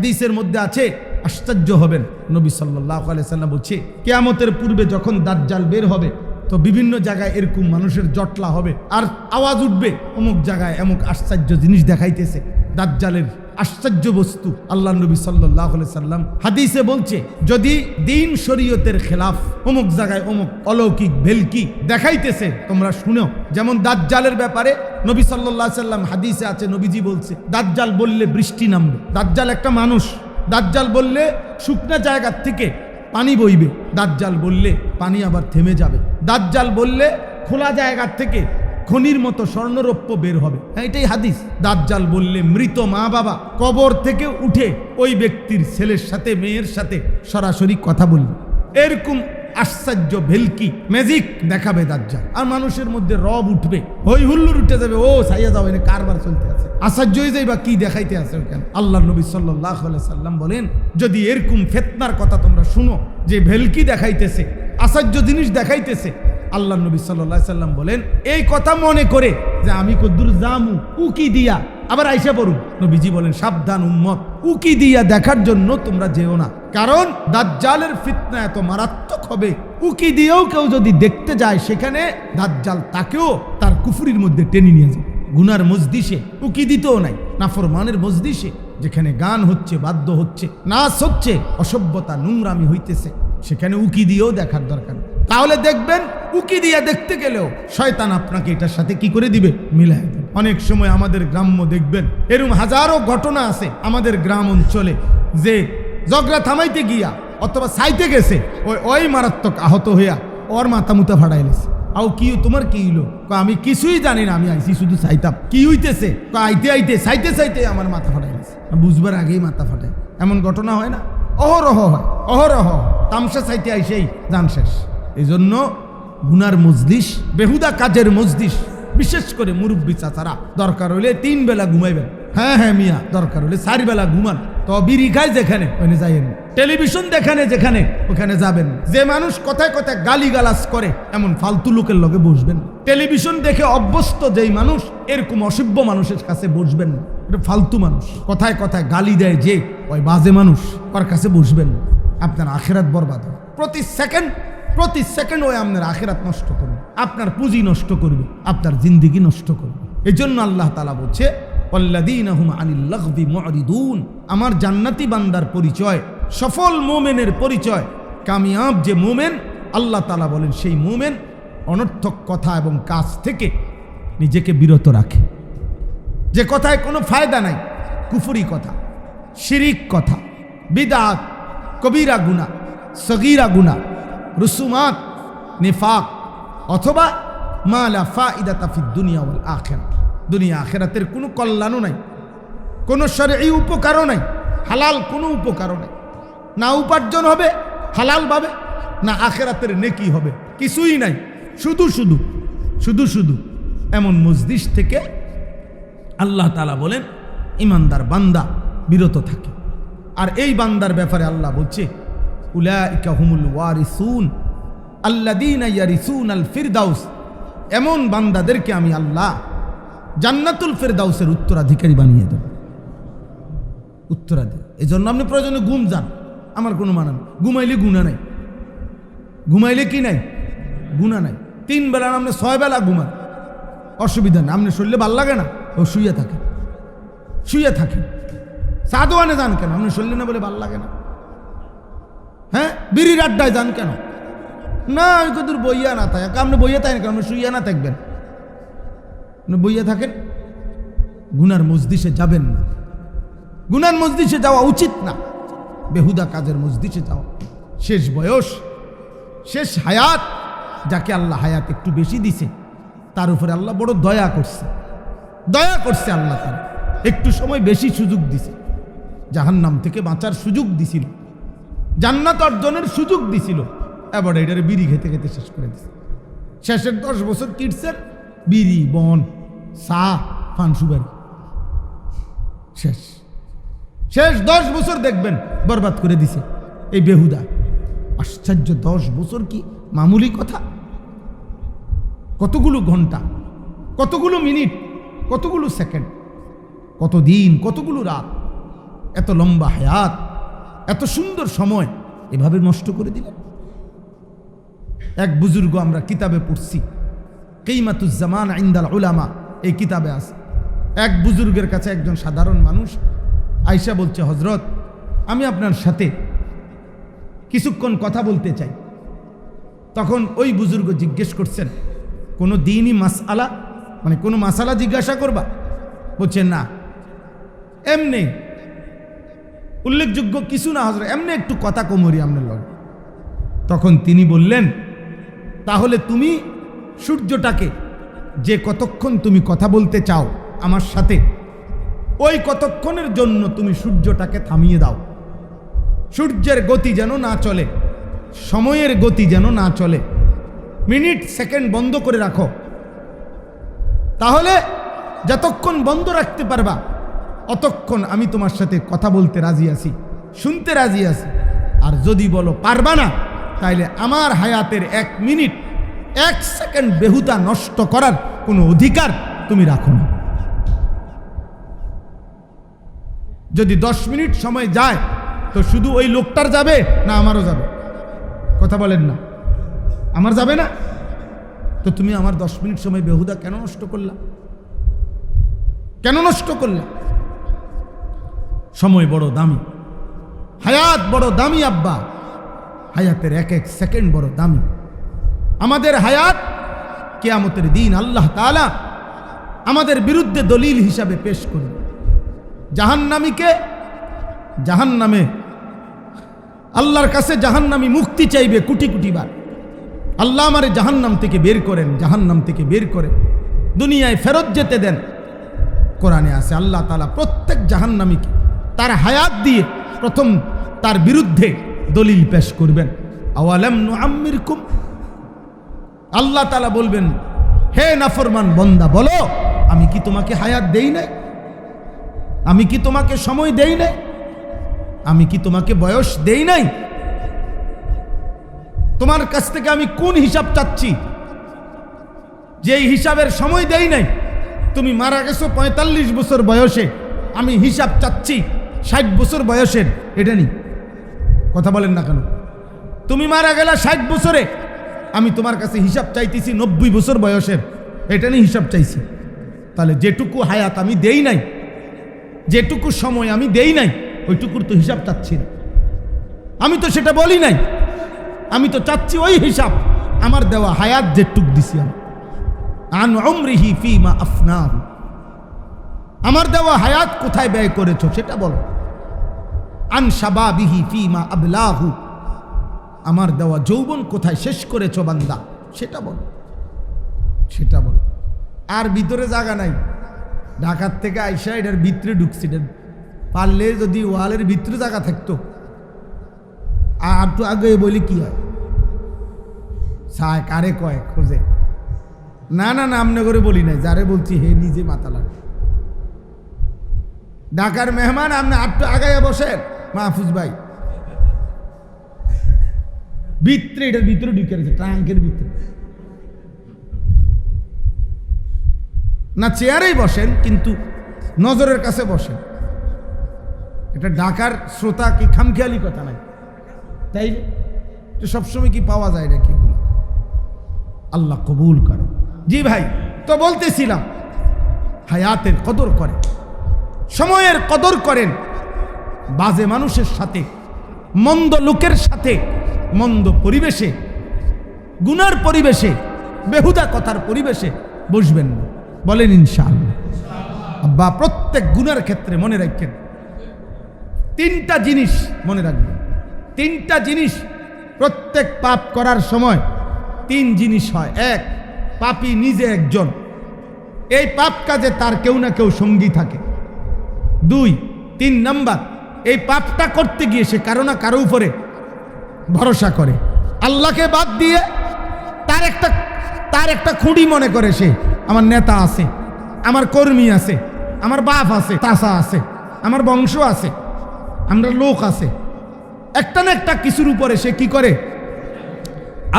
হাদিসের মধ্যে আছে, আশ্চর্য হবেন, নবী সাল্লাল্লাহু আলাইহি সাল্লাম বলছে কিয়ামতের পূর্বে যখন দাজ্জাল বের হবে তো বিভিন্ন জায়গায় এরকম মানুষের জটলা হবে আর আওয়াজ উঠবে, অমুক জায়গায় এমক আশ্চর্য জিনিস দেখাইতেছে। দাজ্জালের আশ্চর্য বস্তু আল্লাহ নবী সাল্লাল্লাহু আলাইহি সাল্লাম হাদিসে বলছে, যদি দিন শরীয়তের খেলাফ অমুক জায়গায় অমুক অলৌকিক ভেলকি দেখাইতেছে তোমরা শুনো। যেমন দাজ্জালের ব্যাপারে নবী সাল্লাল্লাহু আলাইহি সাল্লাম হাদিসে আছে, নবীজি বলছে দাজ্জাল বললে বৃষ্টি নামবে। দাজ্জাল একটা মানুষ, দাজ্জাল বললে শুকনা জায়গার থেকে পানি বইবে, দাজ্জাল বললে পানি আবার থেমে যাবে, দাজ্জাল বললে খোলা জায়গার থেকে খনির মতো স্বর্ণরৌপ্য বের হবে। হ্যাঁ, এটাই হাদিস। দাজ্জাল বললে মৃত মা বাবা কবর থেকে উঠে ওই ব্যক্তির ছেলের সাথে মেয়ের সাথে সরাসরি কথা বলবে। এরকম আশ্চর্য ভেলকি ম্যাজিক দেখাবে দাজ্জাল, আর মানুষের মধ্যে রব উঠবে, হই হুল্লোড় উঠে যাবে, ও সাইয়া যাও, এনে কারবার চলতে আছে, আশ্চর্য হয়ে যাই বা কি দেখাইতে আছে কেন। আল্লাহ নবী সাল্লাল্লাহু আলাইহি সাল্লাম বলেন, যদি এরকম ফিতনার কথা তোমরা শুনো যে ভেলকি দেখাইতেছে, আশ্চর্য জিনিস দেখাইতেছে, আল্লাহ নবী সাল্লাল্লাহু আলাইহি সাল্লাম বলেন এই কথা মনে করে যে আমি কদ্দুর জামু উকি দিয়া আবার আইসা পড়ুন, নবীজি বলেন সাবধান উম্মত, উকি দিয়া দেখার জন্য তোমরা যেও না, কারণ দাজ্জালের ফিতনা এত মারাত্মক হবে, উকি দিয়েও কেউ যদি দেখতে যায় সেখানে দাজ্জাল তাকেও তার কুফরির মধ্যে টেনে নিয়ে যাবে। গুনার মজলিসে উকি দিতেও নাই, নাফরমানের মজলিসে যেখানে গান হচ্ছে, বাদ্য হচ্ছে, নাচ হচ্ছে, অসভ্যতা নোংরামি হইতেছে, সেখানে উকি দিয়েও দেখার দরকার নেই। তাহলে দেখবেন উকি দিয়ে দেখতে গেলেও শয়তান আপনাকে এটার সাথে কি করে দিবে, মিলাই দেবে। অনেক সময় আমাদের গ্রাম্য দেখবেন এরকম হাজারো ঘটনা আছে আমাদের গ্রাম অঞ্চলে, যে ঝগড়া থামাইতে গিয়া অথবা সাইতে গেছে ওই মারাত্মক আহত হইয়া ওর মাথা মুতা ফাটাইলেছে। আও কি তোমার কি হইলো? আমি কিছুই জানি না, আমি আইসি শুধু চাইতাম কি হইতেছে, আইতে আইতে চাইতে চাইতে আমার মাথা ফাটাইলেছে, বুঝবার আগেই মাথা ফাটায়। এমন ঘটনা হয় না? অহরহ হয়, অহরহ। তামসা চাইতে আইসেই জান শেষ। এই জন্য গুনার মজলিস, বেহুদা কাজের মজলিস, বিশেষ করে মুরব্বী চাচারা দরকার হলে 3 বেলা ঘুমাইবেন। হ্যাঁ হ্যাঁ মিয়া, দরকার হলে 4 বেলা ঘুমান, তো বিড়ি খায় যেখানে ওখানে যাইয়েন, টেলিভিশন দেখানে যেখানে ওখানে যাবেন। যে মানুষ কথায় কথায় গালিগালাজ করে এমন ফালতু লোকের লগে বসবেন। টেলিভিশন দেখে অভ্যস্ত যেই মানুষ, এরকম অসভ্য মানুষের কাছে বসবেন না। এটা ফালতু মানুষ, কথায় কথায় গালি দেয় যে, ওই বাজে মানুষ, ওর কাছে বসবেন না। আপনার আখিরাত বরবাদ হবে। প্রতি সেকেন্ড ওই আপনার আখিরাত নষ্ট করবে, আপনার পুঁজি নষ্ট করবে, আপনার জিন্দেগি নষ্ট করবে। এই জন্য আল্লাহ তাআলা বলছে ওয়াল্লাযীনা হুম আনিল লাগবি মুরিদুন, আমার জান্নাতি বান্দার পরিচয়, সফল মুমিনের পরিচয়, কামিয়াব যে মুমিন, আল্লাহ তাআলা বলেন সেই মুমিন অনর্থক কথা এবং কাজ থেকে নিজেকে বিরত রাখে। যে কথায় কোনো ফায়দা নাই, কুফরি কথা, শিরিক কথা, বিদআত, কবিরা গুনাহ, সগীরা গুনাহ, রুসুমাত, নিফাক, অথবা মা লা ফাইদাতা ফিদ দুনিয়া ওয়াল আখিরা, দুনিয়া আখিরাতের কোনো কল্যাণও নাই, কোনো শরঈ উপকারও নাই, হালাল কোনো উপকারও নাই, না উপার্জন হবে হালালভাবে, না আখিরাতের নেকি হবে, কিছুই নাই। শুধু এমন মজলিস থেকে আল্লাহ তাআলা বলেন ইমানদার বান্দা বিরত থাকে। আর এই বান্দার ব্যাপারে আল্লাহ বলছে উলাইকা হুমুল ওয়ারিসুন আল্লাযীনা ইয়ারিসুনাল ফিরদাউস, এমন বান্দাদেরকে আমি আল্লাহ জান্নাতুল ফিরদাউসের উত্তরাধিকারী বানিয়ে দেব। উত্তরাধিকারী, এই জন্য আপনি প্রয়োজনে ঘুম যান, আমার কোনো মানা নেই। ঘুমাইলে গুনাহ নাই, ঘুমাইলে কি নাই, গুনাহ নাই। 3 বেলা আপনি 6 বেলা ঘুমান, অসুবিধা নেই। আপনি শরীরে ভাল লাগে না, ও শুয়ে থাকেন। সাদওয়ানে যান কেন? আপনি শরীরে না বলে ভাল লাগে না? হ্যাঁ, বিড়ির আড্ডায় যান কেন? না, ওই কদূর বইয়া না থাকে, আপনি বইয়া থাকেন কেন? আপনি শুইয়া না থাকবেন, বইয়া থাকেন। গুনার মজলিসে যাবেন না, গুনার মজলিসে যাওয়া উচিত না, বেহুদা কাজের মজলিসে যাওয়া। শেষ বয়স, শেষ হায়াত, যাকে আল্লাহ হায়াত একটু বেশি দিছে, তার উপরে আল্লাহ বড় দয়া করছে আল্লাহ তার একটু সময় বেশি সুযোগ দিছে, জাহান্নাম থেকে বাঁচার সুযোগ দিছিল, জান্নাত অর্জনের সুযোগ দিছিল, এবার এটারে বিড়ি খেতে খেতে শেষ করে দিছে। শেষের 10 বছর কিটছেন বিড়ি, বন, চা, পান সুপারি, শেষ 10 বছর দেখবেন বরবাদ করে দিছে এই বেহুদা। আশ্চর্য, 10 বছর কি মামুলি কথা? কতগুলো ঘন্টা, কতগুলো মিনিট, কতগুলো সেকেন্ড, কত দিন, কতগুলো রাত, এত লম্বা হায়াত, এত সুন্দর সময় এভাবে নষ্ট করে দিলেন। এক বুজুর্গ আমরা কিতাবে পড়ছি, কিমাতুজ জামান ইনদাল উলামা, এই কিতাবে আছে। এক বুজুর্গের কাছে একজন সাধারণ মানুষ আয়েশা বলছে, হযরত, আমি আপনার সাথে কিছুক্ষণ কথা বলতে চাই। তখন ওই বুজুর্গ জিজ্ঞেস করছেন, কোনো দ্বীনি মাসআলা, মানে কোনো মাসালা জিজ্ঞাসা করবা? বলছেন না, এমনি উল্লেখযোগ্য কিছু না হযরত, এমনি একটু কথা কমরি আপনার লগে। তখন তিনি বললেন, তাহলে তুমি সূর্যটাকে, যে কতক্ষণ তুমি কথা বলতে চাও আমার সাথে, ওই কতক্ষণের জন্য তুমি সূর্যটাকে থামিয়ে দাও। সূর্যের গতি যেন না চলে, সময়ের গতি যেন না চলে, মিনিট সেকেন্ড বন্ধ করে রাখো। তাহলে যতক্ষণ বন্ধ রাখতে পারবা অতক্ষণ আমি তোমার সাথে কথা বলতে রাজি আছি, শুনতে রাজি আছি। আর যদি বলো পারবা না, তাইলে আমার হায়াতের 1 মিনিট 1 সেকেন্ড বেহুদা নষ্ট করার কোনো অধিকার তুমি রাখো না। যদি 10 মিনিট সময় যায় তো শুধু ওই লোকটার যাবে না আমারও যাবে? কথা বলেন না, আমার যাবে না? তো তুমি আমার 10 মিনিট সময় বেহুদা কেন নষ্ট করলা? কেন নষ্ট করলা? সময় বড় দামি, হায়াত বড় দামি আব্বা, হায়াতের 1 সেকেন্ড বড় দামি। আমাদের হায়াত কিয়ামতের দিন আল্লাহ তাআলা আমাদের বিরুদ্ধে দলিল হিসাবে পেশ করবে। জাহান্নামীকে জাহান্নামে, আল্লাহর কাছে জাহান্নামী মুক্তি চাইবে কোটি কোটি বার, আল্লাহ আমারে জাহান্নাম থেকে বের করেন, জাহান্নাম থেকে বের করেন, দুনিয়ায় ফেরত যেতে দেন। কোরআনে আছে আল্লাহ তাআলা প্রত্যেক জাহান্নামীকে তার হায়াত দিয়ে প্রথম তার বিরুদ্ধে দলিল পেশ করবেন। আওয়ালাম নুআম্মিরকুম, আল্লাহ তাআলা বলবেন, হে নাফরমান বান্দা, বলো আমি কি তোমাকে হায়াত দেই নাই? আমি কি তোমাকে সময় দেই নাই? আমি কি তোমাকে বয়স দেই নাই? তোমার কাছ থেকে আমি কোন হিসাব চাচ্ছি? যে হিসাবের সময় দেই নাই। তুমি মারা গেছো 45 বছর বয়সে, আমি হিসাব চাচ্ছি 60 বছর বয়সের, এটা নেই। কথা বলেন না কেন? তুমি মারা গেলা 60 বছরে, আমি তোমার কাছে হিসাব চাইতেছি 90 বছর বয়সের, এটা নিয়ে হিসাব চাইছি। তাহলে যেটুকু হায়াত আমি দেই নাই, যেটুকু সময় আমি দেই নাই, ওইটুকুর তো হিসাব চাচ্ছি না। আমি তো সেটা বলি নাই, আমি তো চাচ্ছি ওই হিসাব আমার দেওয়া হায়াত যেটুক দিছি আমি। আন উমরিহি ফীমা আফনাহু, আমার দেওয়া হায়াত কোথায় ব্যয় করেছো সেটা বলো। আন শাবাবিহি ফীমা আবলাহু, আমার দেওয়া যৌবন কোথায় শেষ করেছো বান্দা সেটা বলো, সেটা বলো। আর ভিতরে জায়গা নাই, ঢাকার থেকে আইসা এটার ভিতরে ঢুকছি, পারলে যদি ওয়ালের ভিতরে জায়গা থাকতো আর একটু আগে বলি কি হয়, সায় কারে কয় খোঁজে না, না না আমনে করে বলি নাই, যারে বলছি হে নিজে মাথা লাগে। ঢাকার মেহমান আপনি একটু আগাইয়া বসেন মাহফুজ ভাই, ভিতরে এটার ভিতরে ঢুকে রয়েছে, ট্রাঙ্কের ভিতরে না, চেয়ারেই বসেন কিন্তু নজরের কাছে বসেন। এটা ঢাকার শ্রোতা কি খামখেয়ালি কথা নাই, তাই তো সবসময় কি পাওয়া যায় নাকি? আল্লাহ কবুল করে। জি ভাই, তো বলতেছিলাম হায়াতের কদর করেন, সময়ের কদর করেন। বাজে মানুষের সাথে, মন্দ লোকের সাথে, মন্দ পরিবেশে, গুনার পরিবেশে, বেহুদা কথার পরিবেশে বসবেন না, বলেন ইনশাআল্লাহ। আব্বা প্রত্যেক গুনার ক্ষেত্রে মনে রাখেন 3টা জিনিস মনে রাখবেন, 3টা জিনিস প্রত্যেক পাপ করার সময় 3 জিনিস হয়। 1, পাপী নিজে একজন, এই পাপ কাজে তার কেউ না কেউ সঙ্গী থাকে। 2, 3 নাম্বার, এই পাপটা করতে গিয়ে সে কারো না কারো উপরে ভরসা করে, আল্লাহকে বাদ দিয়ে তার একটা খুঁড়ি মনে করে সে, আমার নেতা আছে, আমার কর্মী আছে, আমার বাপ আছে, চাচা আছে, আমার বংশ আছে, আমরা লোক আছে, একটা না একটা কিছুর উপরে সে কি করে?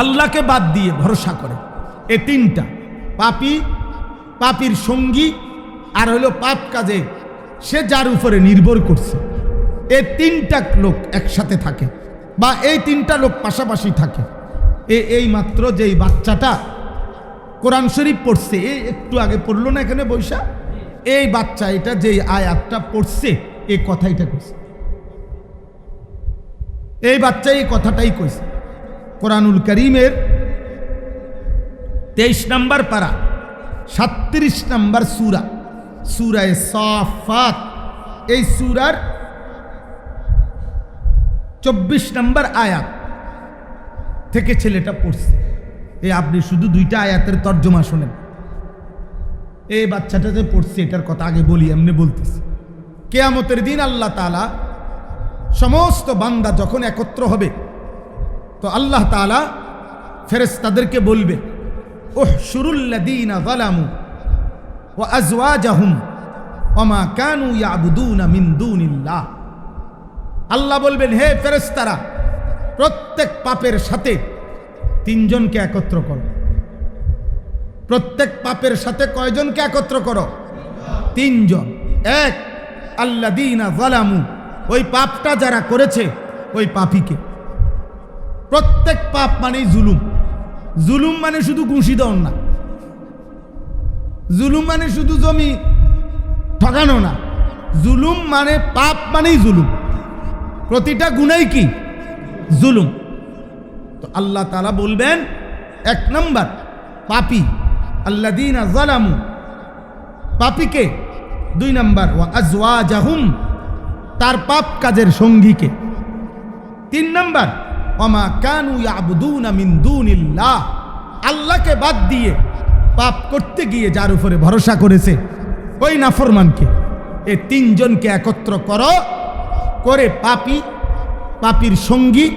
আল্লাহকে বাদ দিয়ে ভরসা করে। এই 3টা, পাপীর সঙ্গী, আর হলো পাপ কাজে সে যার উপরে নির্ভর করছে। এই তিনটা লোক একসাথে থাকে বা এই তিনটা লোক পাশাপাশি থাকে, এই মাত্র যেই বাচ্চাটা কোরআন শরীফ পড়ছে, একটু আগে পড়লো না এখানে বৈশা, এই বাচ্চা এটা যেই আয়াতটা পড়ছে এই কথাইটা কইছে, এই বাচ্চা এই কথাটাই কইছে। কোরআনুল কারীমের 23 নম্বর পারা 37 নম্বর সূরা, সূরায়ে সাফাত, এই সূরার 24 নম্বর আয়াত থেকে ছেলেটা পড়ছে। এই আপনি শুধু 2টা আয়াতের তর্জমা শোনেন। এই বাচ্চাটা যে পড়ছে এটার কথা আগে বলি, এমনি বলতেছি। কিয়ামতের দিন আল্লাহ তাআলা সমস্ত বান্দা যখন একত্র হবে, তো আল্লাহ তাআলা ফেরেশতাদেরকে বলবে, উহশুরুল লাযীনা যালামু ওয়া আজওয়াজাহুম ওয়া মা কানু ইয়াবুদুনা মিন দুনিল্লাহ। আল্লাহ বলবেন, হে ফেরেশতারা, প্রত্যেক পাপের সাথে 3 জনকে একত্র করো। প্রত্যেক পাপের সাথে কয়জনকে একত্র করো? 3 জন। এক, আল্লাযীনা যালামু, ওই পাপটা যারা করেছে ওই পাপীকে। প্রত্যেক পাপ মানেই জুলুম। জুলুম মানে শুধু ঘুষি দেওয়ার না, জুলুম মানে শুধু জমি ঠকানো না, জুলুম মানে পাপ মানেই জুলুম। প্রতিটা গুনাই কি? জুলুম। তো আল্লাহ তাআলা বলবেন, 1 নম্বর পাপী, আল্লাযীনা যালামু, পাপীকে। 2 নম্বর ওয়া আজওয়াজাহুম, তার পাপ কাজের সঙ্গীকে। 3 নম্বর ওয়া মা কানু ইয়াবুদুনা মিন দুনিল্লাহ, আল্লাহকে বাদ দিয়ে পাপ করতে গিয়ে যার উপরে ভরসা করেছে ওই নাফরমানকে। এই 3 জনকে একত্র করো, করে পাপী, পাপীর সঙ্গী,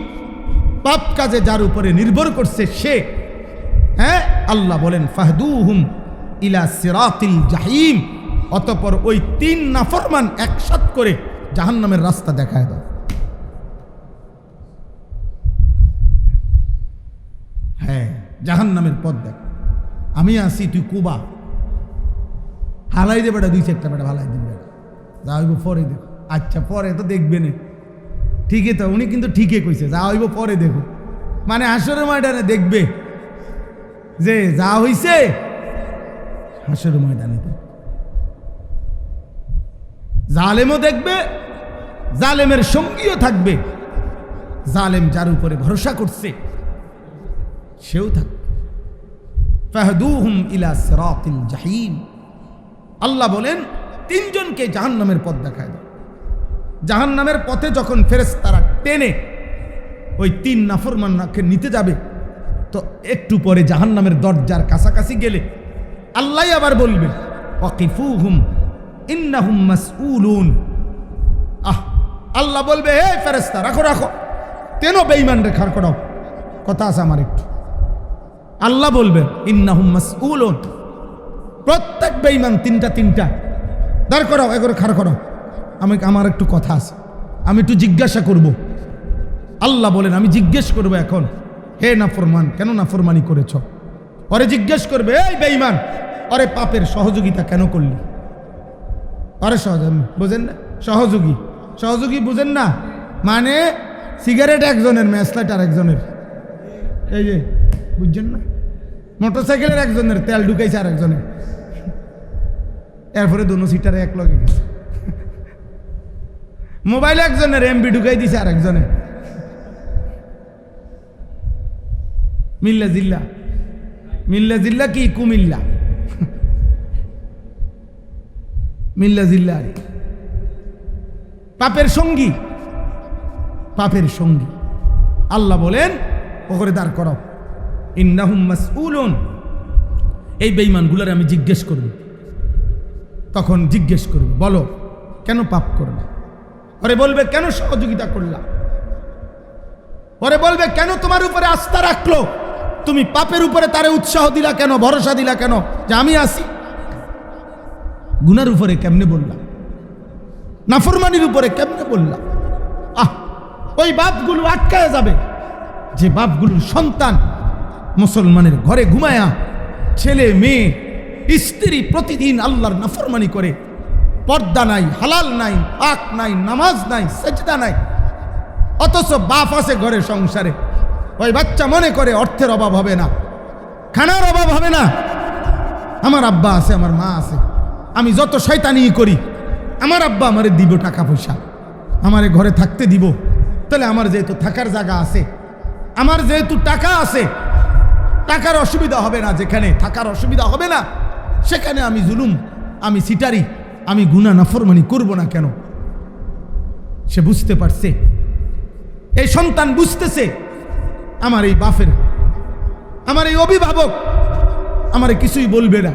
পাপ কাজে যার উপরে নির্ভর করছে সে। হ্যাঁ, আল্লাহ বলেন, ফাহদুহুম ইলা সিরাতিল জাহিম, অতঃপর ওই 3 নাফরমান একসাথ করে জাহান্নামের রাস্তা দেখায় দাও। হ্যাঁ, জাহান্নামের পথ দেখ। আমি আসি, তুই কুবা হালাই দে বেটা, 2-4টা বেটা হালাই দিন বেটা, যা হইব পরে দেখো। আচ্ছা, পরে তো দেখবে না, ঠিকই তো, উনি কিন্তু ঠিকই কইছে, যা হইব পরে দেখো, মানে হাসরের ময়দানে দেখবে যে যা হইছে হাসরের ময়দানে। জালেমও দেখবে, জালেমের সঙ্গীও থাকবে, জালেম যার উপরে ভরসা করছে সেও থাকবে। ফাহদুহুম ইলা সিরাতিল জাহিম, আল্লাহ বলেন 3 জনকে জাহান্নামের পথ দেখায় দাও। জাহান্নামের পথে যখন ফেরেশতারা টেনে ওই 3 নাফরমানকে নিতে যাবে, তো একটু পরে জাহান্নামের দরজার কাছাকাছি গেলে আল্লাহ আবার বলবে, ওয়াকিফুহুম ইন্নাহুম মাসউলুন। আল্লাহ বলবে, হে ফেরেশতা, রাখো রাখো, কেন বেঈমান রে খাড় করাও, কথা আছে আমার একটু। আল্লাহ বলবে, ইন্নাহুম মাসউলুন, প্রত্যেক বেঈমান 3টা দাঁড় করাও, এগুলো খাড় করাও, আমার একটু কথা আছে, আমি একটু জিজ্ঞাসা করব। আল্লাহ বলেন, আমি জিজ্ঞেস করবো এখন, হে নাফরমান, কেন নাফরমানি করেছ? ওরে জিজ্ঞেস করবে, এই বেঈমান, ওরে পাপের সহযোগিতা কেন করলি? আরে বুঝেন না, সহযোগী বুঝেন না, মানে সিগারেট একজনের, ম্যাচলাইট আর একজনের, এই যে বুঝছেন না, মোটরসাইকেলের একজনের, তেল ঢুকাইছে আর একজনের, এরপরে দোনো সিটারে এক লগে গেছে। মোবাইল একজনের, এমবি ঢুকাই দিছে আর একজনের। মিল্লা জিল্লা কি কুমিল্লা, মিল্লা জিল্লা পাপের সঙ্গী, পাপের সঙ্গী। আল্লাহ বলেন, ওখানে দাঁড় করাও, ইন্নাহুম মাসউলুন, এই বেঈমানগুলোর আমি জিজ্ঞেস করব। তখন জিজ্ঞেস করবে, বলো কেন পাপ করবে? ওরে বলবে, কেন সহযোগিতা করলা? ওরে বলবে, কেন তোমার উপরে আস্থা রাখলো? তুমি পাপের উপরে তারে উৎসাহ দিলা কেন, ভরসা দিলা কেন যে আমি আসি? গুনার উপরে কেমনে বললাম? নাফরমানির উপরে কেমনে বললাম? ওই বাপগুলো আটকায় যাবে, যে বাপগুলোর সন্তান মুসলমানের ঘরে ঘুমায়া, ছেলে মেয়ে স্ত্রী প্রতিদিন আল্লাহর নাফরমানি করে, পর্দা নাই, হালাল নাই, পাক নাই, নামাজ নাই, সেজদা নাই, অথচ বাপ আছে ঘরে সংসারে। ওই বাচ্চা মনে করে অর্থের অভাব হবে না, খানার অভাব হবে না, আমার আব্বা আছে, আমার মা আছে, আমি যত শয়তানি করি আমার আব্বা আমারে দিব টাকা পয়সা, আমারে ঘরে থাকতে দিব, তাহলে আমার যেহেতু থাকার জায়গা আছে, আমার যেহেতু টাকা আছে, টাকার অসুবিধা হবে না, যেখানে থাকার অসুবিধা হবে না সেখানে আমি জুলুম, আমি সিটারি, আমি গুনাহ নাফরমানি করব না কেন? সে বুঝতে পারছে, এই সন্তান বুঝতেছে আমার এই বাপের, আমার এই অভিভাবক আমারে কিছুই বলবে না,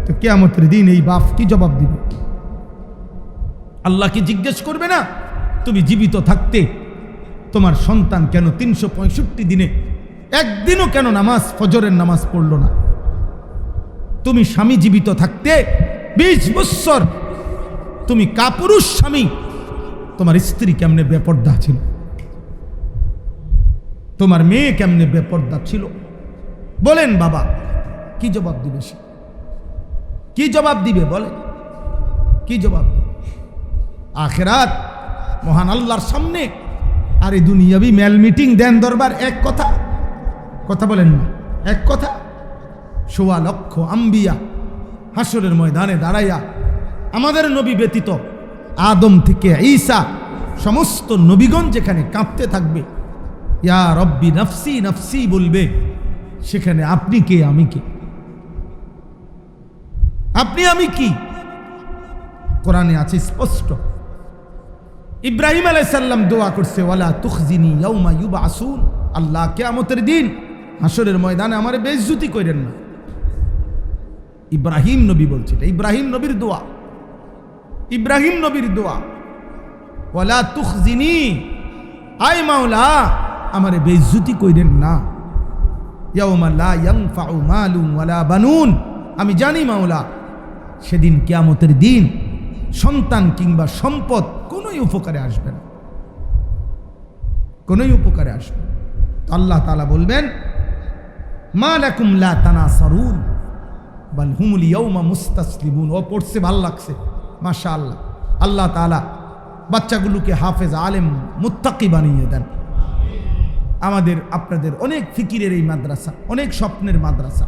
তো কিয়ামতের দিন এই বাপ কি জবাব দিবে? আল্লাহ কি জিজ্ঞেস করবে না তুমি জীবিত থাকতে তোমার সন্তান কেন 365 দিনে একদিনও কেন নামাজ, ফজরের নামাজ পড়লো না? তুমি স্বামী জীবিত থাকতে 20 বছর তুমি কাপুরুষ স্বামী, তোমার স্ত্রী কেমনে বেপর্দা ছিল, তোমার মেয়ে কেমনে বেপর্দা ছিল? বলেন বাবা, কি জবাব দিবে সে? কি জবাব দিবে বলেন? কি জবাব দিবে? আখিরাত মহান আল্লাহর সামনে আর এই দুনিয়াবি মেল মিটিং দেন দরবার এক কথা, কথা বলেন না, এক কথা। 1.25 লক্ষ আম্বিয়া হাসরের ময়দানে দাঁড়াইয়া আমাদের নবী ব্যতীত আদম থেকে ঈসা সমস্ত নবীগণ যেখানে কাঁপতে থাকবে, ইয়া রব্বি নফসি নফসি বলবে, সেখানে আপনি কে, আমি কে? আপনি আমি কি? কোরআনে আছে স্পষ্ট। ইব্রাহিম আলাইহিস সালাম দোয়া করছে, ওয়ালা তুখজিনি ইয়াউমা ইউবআসুন, আল্লাহ কিয়ামতের দিন হাসরের ময়দানে আমারে বেইজ্জতি করেন না। ইব্রাহিম নবী বলছে, এটা ইব্রাহিম নবীর দোয়া, ইব্রাহিম নবীর দোয়া, ওয়ালা তুখজিনি, আয় মাওলা আমারে বেইজ্জতি করেন না। ইয়াউমা লা ইয়ানফাউ মালুন ওয়ালা বানুন, আমি জানি মাওলা সেদিন কিয়ামতের দিন সন্তান কিংবা সম্পদ কোনোই উপকারে আসবে না, কোনোই উপকারে আসবে না। আল্লাহ তাআলা বলবেন, মা লাকুম লা তানাসারুন বাল হুমুল ইয়াউমা মুস্তাসলিমুন। ও পড়ছে, ভাল লাগছে, মাশাআল্লাহ। আল্লাহ তাআলা বাচ্চাগুলোকে হাফেজ, আলেম, মুত্তাকি বানিয়ে দেন। আমাদের আপনাদের অনেক ফিকিরের এই মাদ্রাসা, অনেক স্বপ্নের মাদ্রাসা,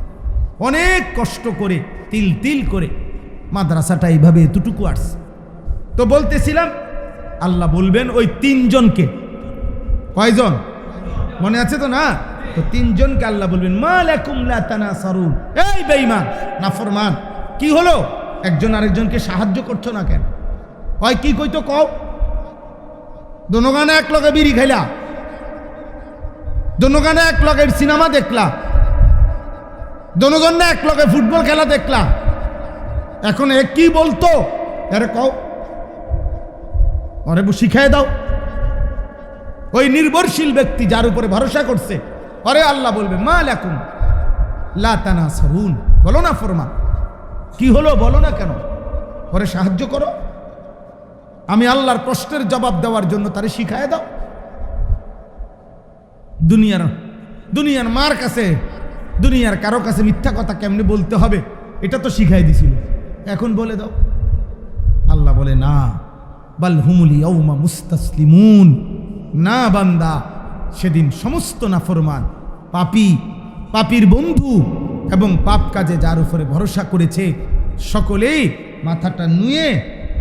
অনেক কষ্ট করে তিল তিল করে মাদ্রাসাটা এইভাবে এতটুকু আসছে। তো বলতেছিলাম আল্লাহ বলবেন ওই 3 জনকে, কয়জন মনে আছে তো না? তো 3 জনকে আল্লাহ বলবেন, মা লাকুম লা তানাসারুন, এই বেঈমান নাফরমান, কি হলো? একজন আরেকজনকে সাহায্য করছো না কেন? হয় কি কইতো কও? দোনোগানে এক লগে বিড়ি খাইলা, দোনোগানে এক লগে সিনেমা দেখলা, দোনোজনে এক লগে ফুটবল খেলা দেখলা, এখন এ কি বলতো আরে কও, আরে শিখাই দাও। ওই নির্ভরশীল ব্যক্তি যার উপরে ভরসা করছে, আরে আল্লাহ বলবে, মা লাকুম লা তানাসারুন, বলো না ফরমান, কি হলো বলো না কেন? ওরে সাহায্য করো, আমি আল্লাহর প্রশ্নের জবাব দেওয়ার জন্য তারে শিখায় দাও। দুনিয়ার মার কাছে, দুনিয়ার কারো কাছে মিথ্যা কথা কেমনে বলতে হবে এটা তো শিখাই দিছিল, এখন বলে দাও। আল্লাহ বলে, না, বাল হুমুল ইয়াউমা মুস্তাসলিমুন, না বান্দা, সেদিন সমস্ত নাফরমান, পাপী, পাপীর বন্ধু এবং পাপ কাজে যার উপরে ভরসা করেছে সকলেই মাথাটা নুয়ে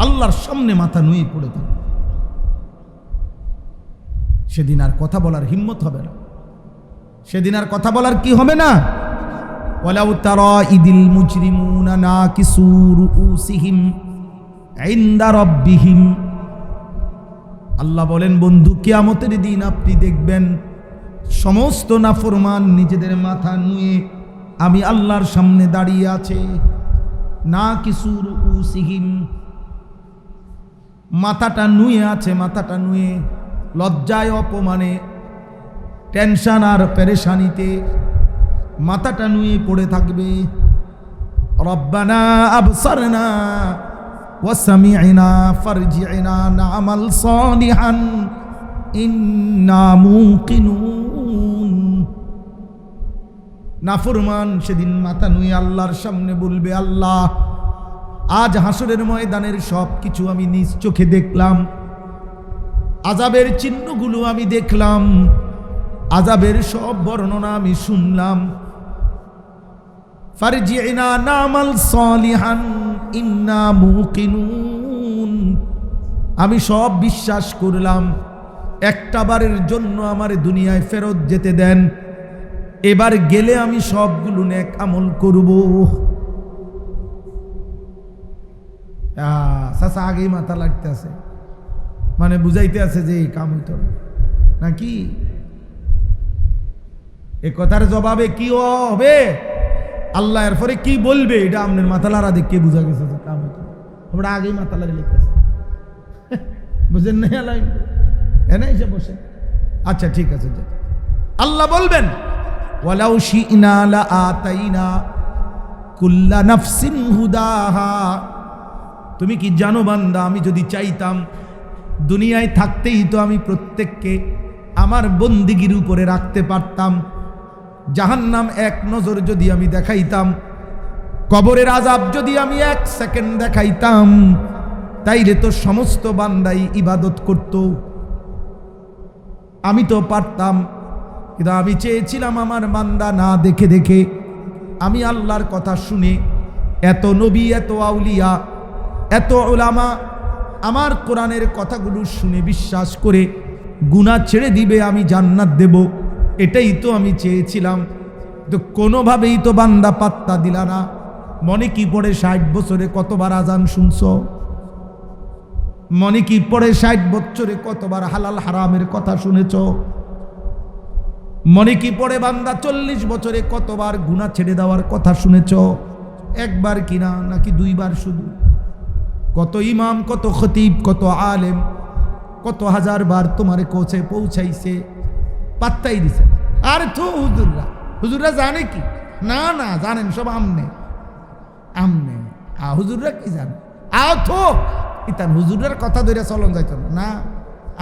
আল্লাহর সামনে মাথা নুয়ে পড়ে থাকবে। সেদিন আর কথা বলার হিম্মত হবে না, সেদিন আর কথা বলার কি হবে না। ওয়ালাউ তারা ইদিল মুজরিমুনা নাকিসু রুউসিহিম ইনদা রাব্বিহিম, আল্লাহ বলেন বন্ধু, কিয়ামতের দিন আপনি দেখবেন সমস্ত নাফরমান নিজেদের মাথা নুয়ে আমি আল্লাহর সামনে দাঁড়িয়ে আছে। নাকিসু রুউসিহিম, মাথাটা নুয়ে আছে, মাথাটা নুয়ে লজ্জায়, অপমানে, টেনশন আর পেরেশানিতে মাথাটা নুয়ে পড়ে থাকবে। রব্বানা আবসারনা ওয়া সামি'না ফারজি'না না'মাল সালিহান ইন্না মুকিনুন। নাফরমান সেদিন মাথা নুয়ে আল্লাহর সামনে বলবে, আল্লাহ আজ হাসরের ময়দানের সব কিছু আমি নিজ চোখে দেখলাম, আযাবের চিহ্নগুলো আমি দেখলাম, আযাবের সব বর্ণনা আমি শুনলাম। ফারজি'না নামাল সালিহান ইন্না মুকিনুন, আমি সব বিশ্বাস করলাম, একটা বারের জন্য আমার দুনিয়ায় ফেরত যেতে দেন, এবার গেলে আমি সবগুলো নেক আমল করব। চাচা আগেই মাথা লাগতে আছে, মানে বুঝাইতে আছে যে এই কাম হইত নাকি। এ কথার জবাবে কি হবে, আল্লাহ এর পরে কি বলবে, এটা আপনার মাথা লারা দেখে বুঝা গেছে যে কাম হইত। আমরা আগেই মাথা লাগে লিখতেছে, বুঝেন না? এনে এসে বসে, আচ্ছা ঠিক আছে। আল্লাহ বলবেন ওয়ালাউ শি'না লাআতাইনা কুল্লা নাফসিন হুদাহা, তুমি কি জানো বান্দা, আমি যদি চাইতাম দুনিয়ায় থাকতেই তো আমি প্রত্যেককে আমার বন্দিগির উপরে রাখতে পারতাম। জাহান্নাম এক নজর যদি আমি দেখাইতাম, কবরের আযাব যদি আমি এক সেকেন্ড দেখাইতাম, তাইলে তো সমস্ত বান্দাই ইবাদত করত। আমি তো পারতাম, কিন্তু আমি চেয়েছিলাম আমার বান্দা না দেখে দেখে, আমি আল্লাহর কথা শুনে, এত নবী, এত আউলিয়া, এত উলামা আমার কোরআনের কথাগুলো শুনে বিশ্বাস করে গুনাহ ছেড়ে দিবে, আমি জান্নাত দেব, এটাই তো আমি চেয়েছিলাম। তো কোনোভাবেই তো বান্দা পাত্তা দিলা না। মনে কি পড়ে 60 বছরে কতবার আজান শুনছ? মনে কি পড়ে 60 বছরে কতবার হালাল হারামের কথা শুনেছ? মনে কি পড়ে বান্দা 40 বছরে কতবার গুনাহ ছেড়ে দেওয়ার কথা শুনেছ? একবার কিনা নাকি দুইবার শুধু? কত ইমাম, কত খতিব, কত আলেম, কত হাজার বার তোমারে কোচে পৌঁছাইছে, পাত্তাই দিছে। আর তো হুজুররা জানে কি? না না, জানেন সব আমনে আমনে। হুজুররা কি জানে? তো ইতান হুজুরের কথা ধরে চলন যাইত না।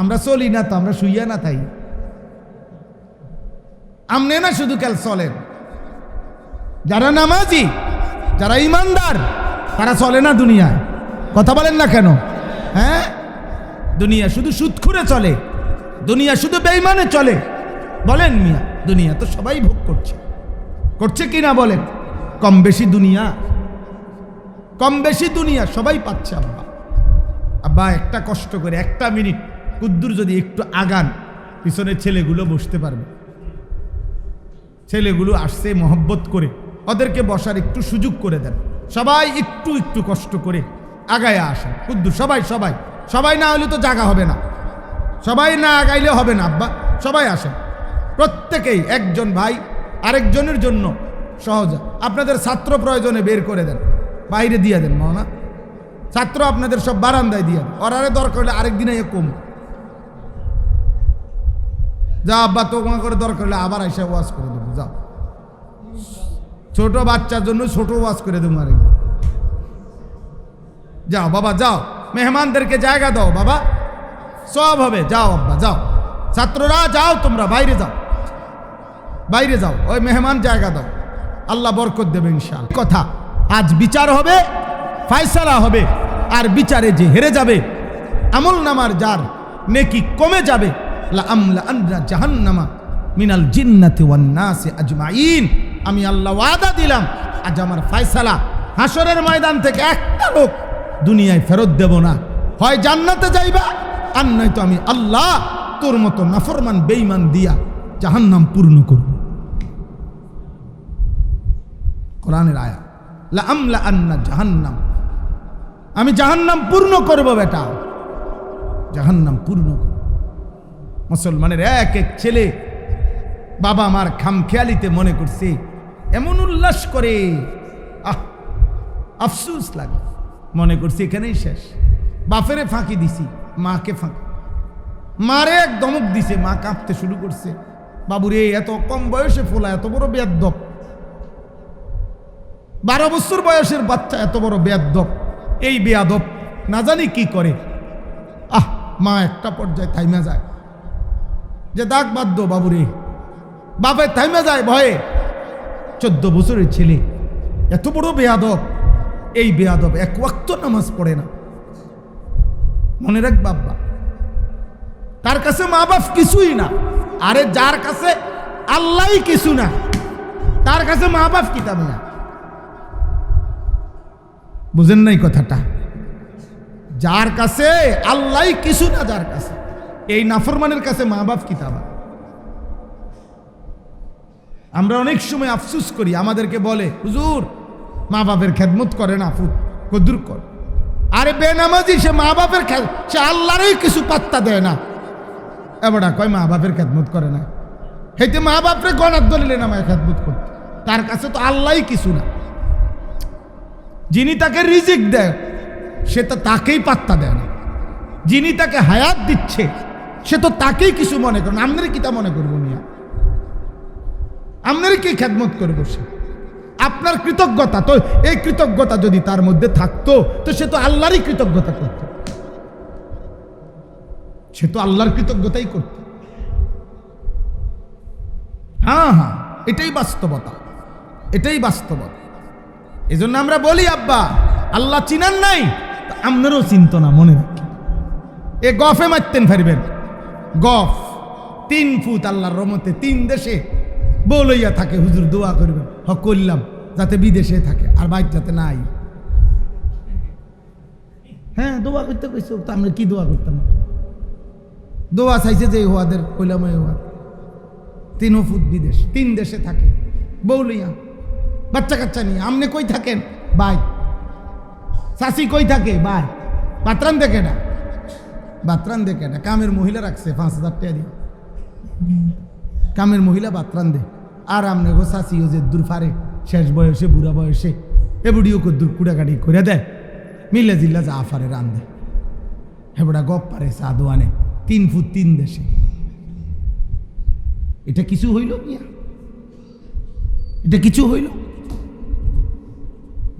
আমরা চলি না তো, আমরা শুইয়া না তাই আমনে না শুধু কাল চলেন। যারা নামাজি, যারা ইমানদার, তারা চলে না দুনিয়ায়। কথা বলেন না কেন? হ্যাঁ, দুনিয়া শুধু সুদখুরে চলে, দুনিয়া শুধু বেঈমানে চলে। বলেন মিয়া, দুনিয়া তো সবাই ভোগ করছে, করছে কি না বলেন? কম বেশি দুনিয়া, কম বেশি দুনিয়া সবাই পাচ্ছে। আব্বা আব্বা একটা কষ্ট করে 1 মিনিট কুদ্দুর যদি একটু আগান, পিছনে ছেলেগুলো বসতে পারবে। ছেলেগুলো আসছে মহব্বত করে, ওদেরকে বসার একটু সুযোগ করে দেন। সবাই একটু একটু কষ্ট করে আগায় আসেন কুদ্দুর, সবাই সবাই সবাই না হলে তো জায়গা হবে না, সবাই না আগাইলে হবে না। আব্বা সবাই আসেন, প্রত্যেকেই একজন ভাই আরেকজনের জন্য সহজ। আপনাদের ছাত্র প্রয়োজনে বের করে দেন, বাইরে দিয়ে দেন। মাওনা ছাত্র আপনাদের সব বারান্দায় দিয়ে দেন, ওরারে দরকার হলে আরেকদিনে কম যা। আব্বা তোমার করে দরকার হলে আবার এসে ওয়াজ করে দেবো, যাও। ছোট বাচ্চার জন্য ছোট ওয়াজ করে দেবো আরেকদিন। যাও বাবা যাও, মেহমানদেরকে জায়গা দাও বাবা, সব হবে। যাও আব্বা যাও, ছাত্ররা যাও, তোমরা বাইরে যাও, বাইরে যাও, ওই মেহমান জায়গা দাও, আল্লাহ বরকত দেবে ইনশাআল্লাহ। কথা, আজ বিচার হবে, ফায়সালা হবে, আর বিচারে যে হেরে যাবে, আমল নামার যার নেকি কমে যাবে, লা আমলা আনরা জাহান্নামা মিনাল জিন্নাতি ওয়ান নাসি আজমাইন, আমি আল্লাহ ওয়াদা দিলাম, আজ আমার ফায়সালা, হাসরের ময়দান থেকে একটা লোক দুনিয়ায় ফেরত দেব না। হয় জান্নাতে যাইবা, আর নয়তো আমি আল্লাহ তোর মতো নাফরমান বেঈমান দিয়া জাহান্নাম পূর্ণ করব। কোরআনের আয়াত, লা আমলা আন্না জাহান্নাম, আমি জাহান্নাম পূর্ণ করব বেটা, জাহান্নাম পূর্ণ করব। মুসলমানের এক এক ছেলে বাবা মার খামখেয়ালিতে মনে করছে, এমন উল্লাস করে, আফসোস লাগে, মনে করছি এখানেই শেষ। বাপেরে ফাঁকি দিছি, মাকে ফাঁকি, মারে এক দমক দিছে, মা কাঁপতে শুরু করছে। বাবুরে এত কম বয়সে ফোলা, এত বড় বেয়াদ্দপ, 12 বছর বয়সের বাচ্চা এত বড় বেয়াদ্দপ। এই বেয়াদব না জানি কি করে। মা একটা পর্যায়ে থাইমা যায়, যে দাগ বাদ্য বাবুরে, বাপে থাইমা যায় ভয়ে। 14 বছরের ছেলে এত বড় বেয়াদব, এই বেয়াদব এক ওয়াক্ত নামাজ পড়ে না। মনে রাখ বাবা, তার কাছে মা বাপ কিছুই না। আরে যার কাছে আল্লাহই কিছু না, তার কাছে মা বাপ কিতাব না। বুঝেন নাই কথাটা? যার কাছে আল্লাহই কিছু না, যার কাছে, এই নাফরমানের কাছে মা বাপ কিতাব। আমরা অনেক সময় আফসুস করি, আমাদেরকে বলে হুজুর মা বাপের খেদমত করে না, কদ্দুর কর। আরে বেনামাজি সে মা বাপের সে আল্লাহরই কিছু পাত্তা দেয় না। এবারে কয় মা বাপের খেদমত করে না, হেঁটে মা বাপরে গণার দলিলে নামায় খেদমত করতে। তার কাছে তো আল্লাহই কিছু না। যিনি তাকে রিজিক দেয় সে তো তাকেই পাত্তা দেয় না। যিনি তাকে হায়াত দিচ্ছে সে তো তাকেই কিছু মনে করেন। আপনার কি তা মনে করবো মিয়া? আপনার কি খেদমত করবো? সে আপনার কৃতজ্ঞতা, তো এই কৃতজ্ঞতা যদি তার মধ্যে থাকতো তো সে তো আল্লাহরই কৃতজ্ঞতা করত। সে তো আল্লাহর কৃতজ্ঞতাই করত। হ্যাঁ হ্যাঁ, এটাই বাস্তবতা, এটাই বাস্তবতা। এই জন্য আমরা বলি আব্বা আল্লাহ চিনান নাই, আপনারও চিন্ত না, মনে রাখি। এ গফে মারতেন ফেরবেন, গফ 3 ফুট আল্লাহর রহমতে 3 দেশে বলইয়া থাকে, হুজুর দোয়া করবেন। করলাম যাতে বিদেশে থাকে আর বাইক যাতে নাই। হ্যাঁ দোয়া করতে কইছো তো, আমরা কি দোয়া করতাম? দোয়া চাইছে যে হওয়াদের কইলাম, হওয়া 3 ফুট বিদেশ, 3 দেশে থাকে বৌলিয়া, বাচ্চা কাচ্চা নিয়ে। আমনে কই থাকেন? বাই। চাষি কই থাকে? বাই। বাতরান দেখে না, বাতরান দেখে না। কামের মহিলা রাখছে 5000 টাকা দিয়ে, কামের মহিলা বাতরান দে। আর আমনে গো চাষি ও যে দূর ফারে শেষ বয়সে, বুড়া বয়সে এবুড়িও দূর কুড়াকাটি করে দেয়, মিলে জিল্লা যা আফারে রান দেয়। হেবড়া গপ পারে সাধু আনে 3 ফুট 3 দেশে। এটা কিছু হইল মিয়া? এটা কিছু হইল?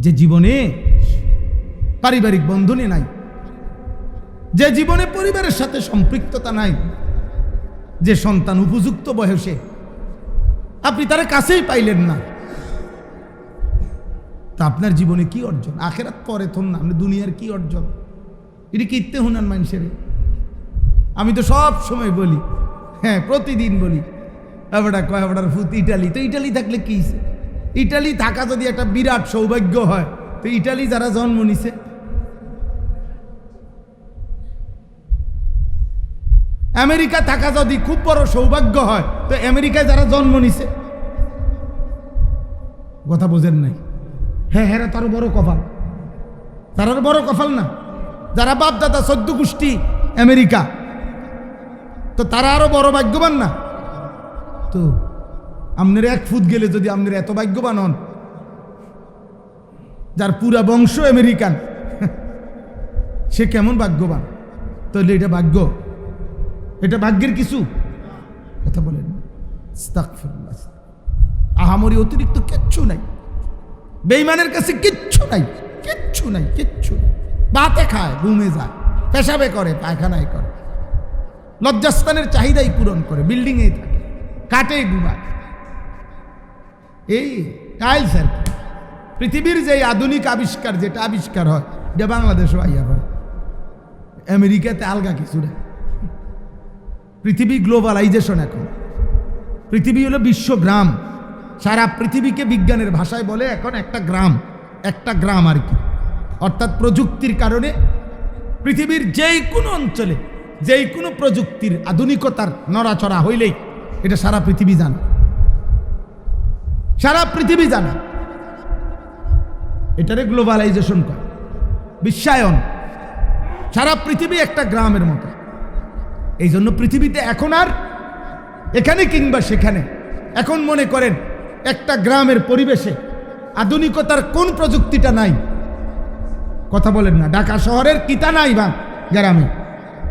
যে জীবনে পারিবারিক বন্ধনে নাই, যে জীবনে পরিবারের সাথে সম্পৃক্ততা নাই, যে সন্তান উপযুক্ত বয়সে আপনি তার কাছেই পাইলেন না, তা আপনার জীবনে কি অর্জন? আখেরাত পরে থন না, আপনি দুনিয়ার কি অর্জন? এটা কি ইত্যে হুনান মানুষের? আমি তো সব সময় বলি, হ্যাঁ প্রতিদিন বলি, এবারটা কয় এবারটার ফুত ইটালি। তো ইটালি থাকলে কি? ইটালি থাকা যদি একটা বিরাট সৌভাগ্য হয়, তো ইটালি যারা জন্ম নিছে, আমেরিকা থাকা যদি খুব বড় সৌভাগ্য হয়, তো আমেরিকায় যারা জন্ম নিছে, কথা বোঝেন নাই? হ্যাঁ হ্যাঁ, তারও বড় কপাল, তারও বড় কপাল না? যারা বাপ দাদা 14 গোষ্ঠী আমেরিকা, তো তারা আরো বড় ভাগ্যবান না? তো আপনার 1 ফুট গেলে যদি আপনার এত ভাগ্যবান হন, যার পুরা বংশ আমেরিকান, সে কেমন ভাগ্যবান? তাহলে এটা ভাগ্য? এটা ভাগ্যের কিছু? কথা বলেন। আস্তাগফিরুল্লাহ। আহামরি অতিরিক্ত কিচ্ছু নাই, বেঈমানের কাছে কিচ্ছু নাই, কিচ্ছু নাই, কিচ্ছু। ভাতে খায়, ঘুমে যায়, পেশাবে করে, পায়খানায় করে, লজ্জাস্থানের চাহিদাই পূরণ করে, বিল্ডিংয়ে থাকে, কাটে ঘুমায়। এই টাইলস আর কি। পৃথিবীর যে আধুনিক আবিষ্কার, যেটা আবিষ্কার হয়, এটা বাংলাদেশও আইয়া পড়ে। আমেরিকাতে আলগা কিছু না। পৃথিবী গ্লোবালাইজেশন। এখন পৃথিবী হলো বিশ্বগ্রাম। সারা পৃথিবীকে বিজ্ঞানের ভাষায় বলে এখন একটা গ্রাম, একটা গ্রাম আর কি। অর্থাৎ প্রযুক্তির কারণে পৃথিবীর যেই কোনো অঞ্চলে যেই কোনো প্রযুক্তির আধুনিকতার নড়াচড়া হইলেই এটা সারা পৃথিবী জানে, সারা পৃথিবী জানে। এটারে গ্লোবালাইজেশন করে, বিশ্বায়ন। সারা পৃথিবী একটা গ্রামের মতো। এই জন্য পৃথিবীতে এখন আর এখানে কিংবা সেখানে, এখন মনে করেন একটা গ্রামের পরিবেশে আধুনিকতার কোন প্রযুক্তিটা নাই? কথা বলেন না। ঢাকা শহরের কিতা নাই বা গ্রামে?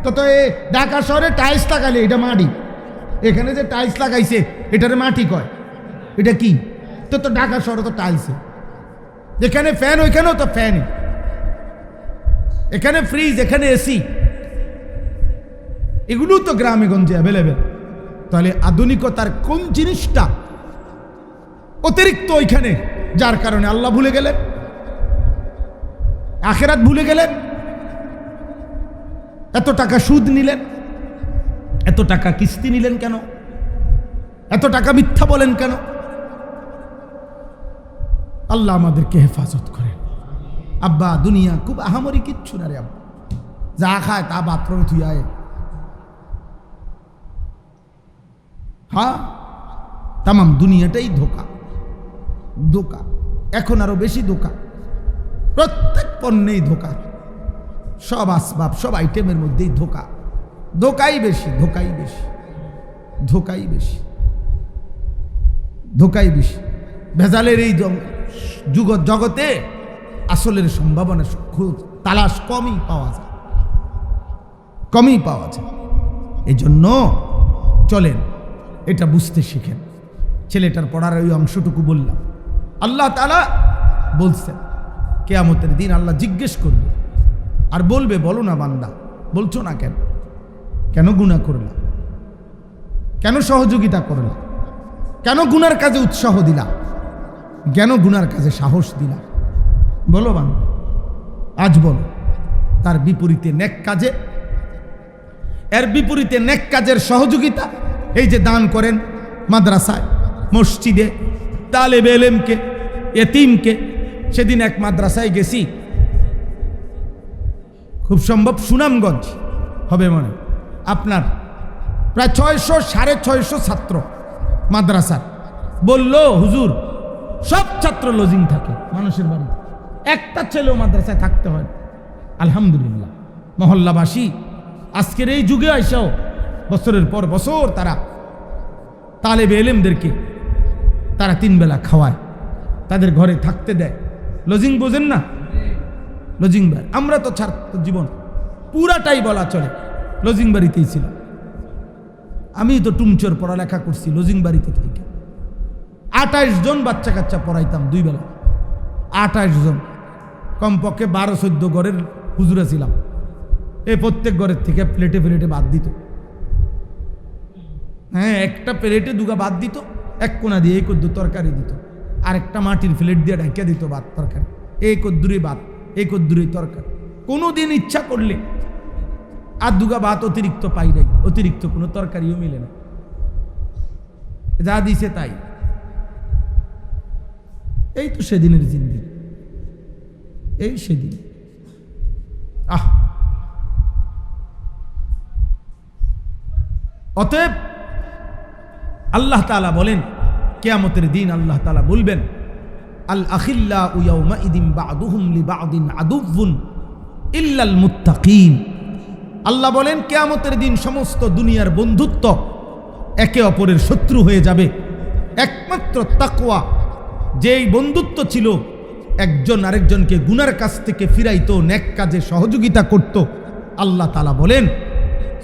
তো এই ঢাকা শহরে টাইলস লাগালে এটা মাটি, এখানে যে টাইলস লাগাইছে এটারে মাটি কয়, এটা কি? তো ঢাকা শহরে তো টাইলসে, যেখানে ফ্যান ওইখানেও তো ফ্যান, এখানে ফ্রিজ, এখানে এসি, এগুলো তো গ্রামে গঞ্জে অ্যাভেলেবেল। তাহলে আধুনিকতার কোন জিনিসটা অতিরিক্ত ওইখানে, যার কারণে আল্লাহ ভুলে গেলেন? আখিরাত ভুলে গেলেন, এত টাকা সুদ নিলেন, এত টাকা কিস্তি নিলেন কেন, এত টাকা মিথ্যা বলেন কেন? আল্লাহ আমাদেরকে হেফাজত করেন। আব্বা দুনিয়া খুব আহামরি কিচ্ছু না রে আব্বা, যা খায় তা বাথরুমে থুই আয়। হ্যাঁ, তামাম দুনিয়াটাই ধোকা, ধোকা। এখন আরো বেশি ধোকা, প্রত্যেক পণ্যেই ধোকা, সব আসবাব সব আইটেমের মধ্যেই ধোকা, ধোকাই বেশি, ধোকাই বেশি, ধোকাই বেশি, ধোকাই বেশি। ভেজালের এই জগতে আসলের সম্ভাবনা তালাশ কমই পাওয়া যায়, কমই পাওয়া যায়। এই জন্য চলেন এটা বুঝতে শিখেন। ছেলেটার পড়ার ওই অংশটুকু বললাম। আল্লাহ তাআলা বলছেন কিয়ামতের দিন আল্লাহ জিজ্ঞেস করবে আর বলবে, বলো না বান্দা, বলছো না কেন? কেন গুনাহ করলা? কেন সহযোগিতা করলা? কেন গুনার কাজে উৎসাহ দিলা? কেন গুনার কাজে সাহস দিলা? বলো বান্দা, আজ বলো। তার বিপরীতে নেক কাজে, এর বিপরীতে নেক কাজের সহযোগিতা, এই যে দান করেন মাদ্রাসায়, মসজিদে, তালেবে ইলমকে, এতিমকে। সেদিন এক মাদ্রাসায় গেছি, খুব সম্ভব সুনামগঞ্জ হবে মনে, আপনার প্রায় 600 650 ছাত্র মাদ্রাসার। বলল হুজুর সব ছাত্র লজিং থাকে মানুষের বাড়ি, একটা ছেলেও মাদ্রাসায় থাকতে হয়। আলহামদুলিল্লাহ, মহল্লাবাসী আজকের এই যুগে আইসাও বছরের পর বছর তারা তালেবে ইলমদেরকে তারা 3 বেলা খাওয়ায়, তাদের ঘরে থাকতে দেয়। লজিং বোঝেন না? লজিং বাড়ি। আমরা তো ছাত্র জীবন পুরাটাই বলা চলে লজিং বাড়িতেই ছিল। আমি তো টুমচোর পড়ালেখা করছি লজিং বাড়িতে থেকে। 28 জন বাচ্চা কাচ্চা পড়াইতাম 2 বেলা, 28 জন, কমপক্ষে 12-14 ঘরের হুজুরা ছিলাম। এই প্রত্যেক ঘরের থেকে প্লেটে প্লেটে ভাত দিত। হ্যাঁ, একটা প্লেটে 2গা ভাত দিত, এক কোনা দিয়ে এই কদ্দুর তরকারি দিত, আর একটা মাটির প্লেট দিয়ে ঢাকা দিত ভাত তরকারি। এই কদ্দুরে ভাত, এই কদ্দুরে তরকারি। কোনোদিন ইচ্ছা করলে আর 2গা ভাত অতিরিক্ত পাই নাই, অতিরিক্ত কোনো তরকারিও মিলে না, যা দিছে তাই। এই তো সেদিনের জিন্দেগি, এই সেদিন। অতএব আল্লাহ তাআলা বলেন কিয়ামতের দিন আল্লাহ তাআলা বলবেন, আল আখিল্লাউ ইয়াউমাইদিন বা'দুহুম লিবা'দিন আদুউন ইল্লাল মুত্তাকিন। আল্লাহ বলেন কিয়ামতের দিন সমস্ত দুনিয়ার বন্ধুত্ব একে অপরের শত্রু হয়ে যাবে, একমাত্র তাকওয়া, যেই বন্ধুত্ব ছিল একজন আরেকজনকে গুনার কাছ থেকে ফিরাইতো, নেক কাজে সহযোগিতা করত। আল্লাহ তাআলা বলেন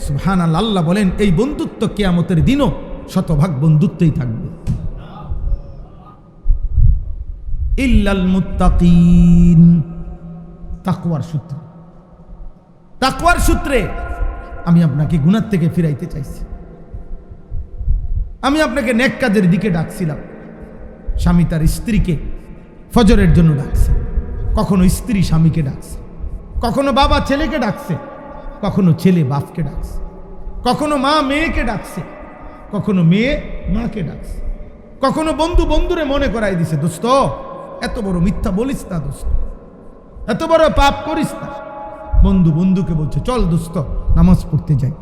সুবহানাল্লাহ, আল্লাহ বলেন এই বন্ধুত্ব কিয়ামতের দিনও শতভাগ বন্ধুত্বই থাকবে। ইল্লাল মুত্তাকিন, তাকওয়ার সূত্রে, তাকওয়ার সূত্রে আমি আপনাকে গুনার থেকে ফিরাইতে চাইছি। আমি আপনাকে নেক কাজের দিকে ডাকছিলাম। স্বামী তার স্ত্রীকে ফজরের জন্য ডাকছে, কখনো স্ত্রী স্বামীকে ডাকছে, কখনো বাবা ছেলেকে ডাকছে, কখনো ছেলে বাপকে ডাকছে, কখনো মা মেয়েকে ডাকছে, কখনো মেয়ে মাকে ডাকছে, কখনো বন্ধু বন্ধুরে মনে করাই দিছে, দোস্ত এত বড় মিথ্যা বলিস না, দোস্ত এত বড় পাপ করিস না। বন্ধু বন্ধুকে বলছে চল দোস্ত নামাজ পড়তে যাই,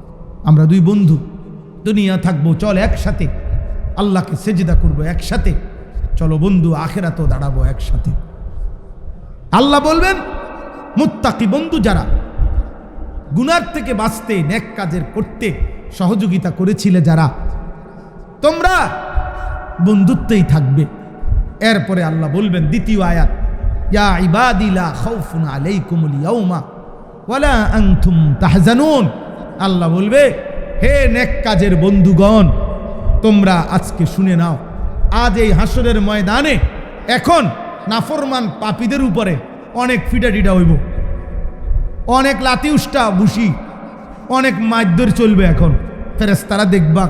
আমরা 2 বন্ধু দুনিয়া থাকবো, চল একসাথে আল্লাহকে সেজদা করবো একসাথে, চলো বন্ধু আখিরাতেও দাঁড়াবো একসাথে। আল্লাহ বলবেন মুত্তাকি বন্ধু যারা গুনার থেকে বাঁচতে নেক কাজের করতে সহযোগিতা করেছিলে যারা, তোমরা বন্ধুত্বেই থাকবে। এরপরে আল্লাহ বলবেন দ্বিতীয় আয়াত, ইয়া ইবাদি লা খাউফুন আলাইকুমুল ইয়াউমা ওয়ালা আনতুম তাহজানুন। আল্লাহ বলবে হে নেক কাজের বন্ধুগণ, তোমরা আজকে শুনে নাও, আজ এই হাসরের ময়দানে এখন নাফরমান পাপীদের উপরে অনেক ফিটাটিটা হইব, অনেক লাতি উষ্টা বুসি, অনেক মাইদ্দর চলবে। এখন ফেরেশতারা দেখবা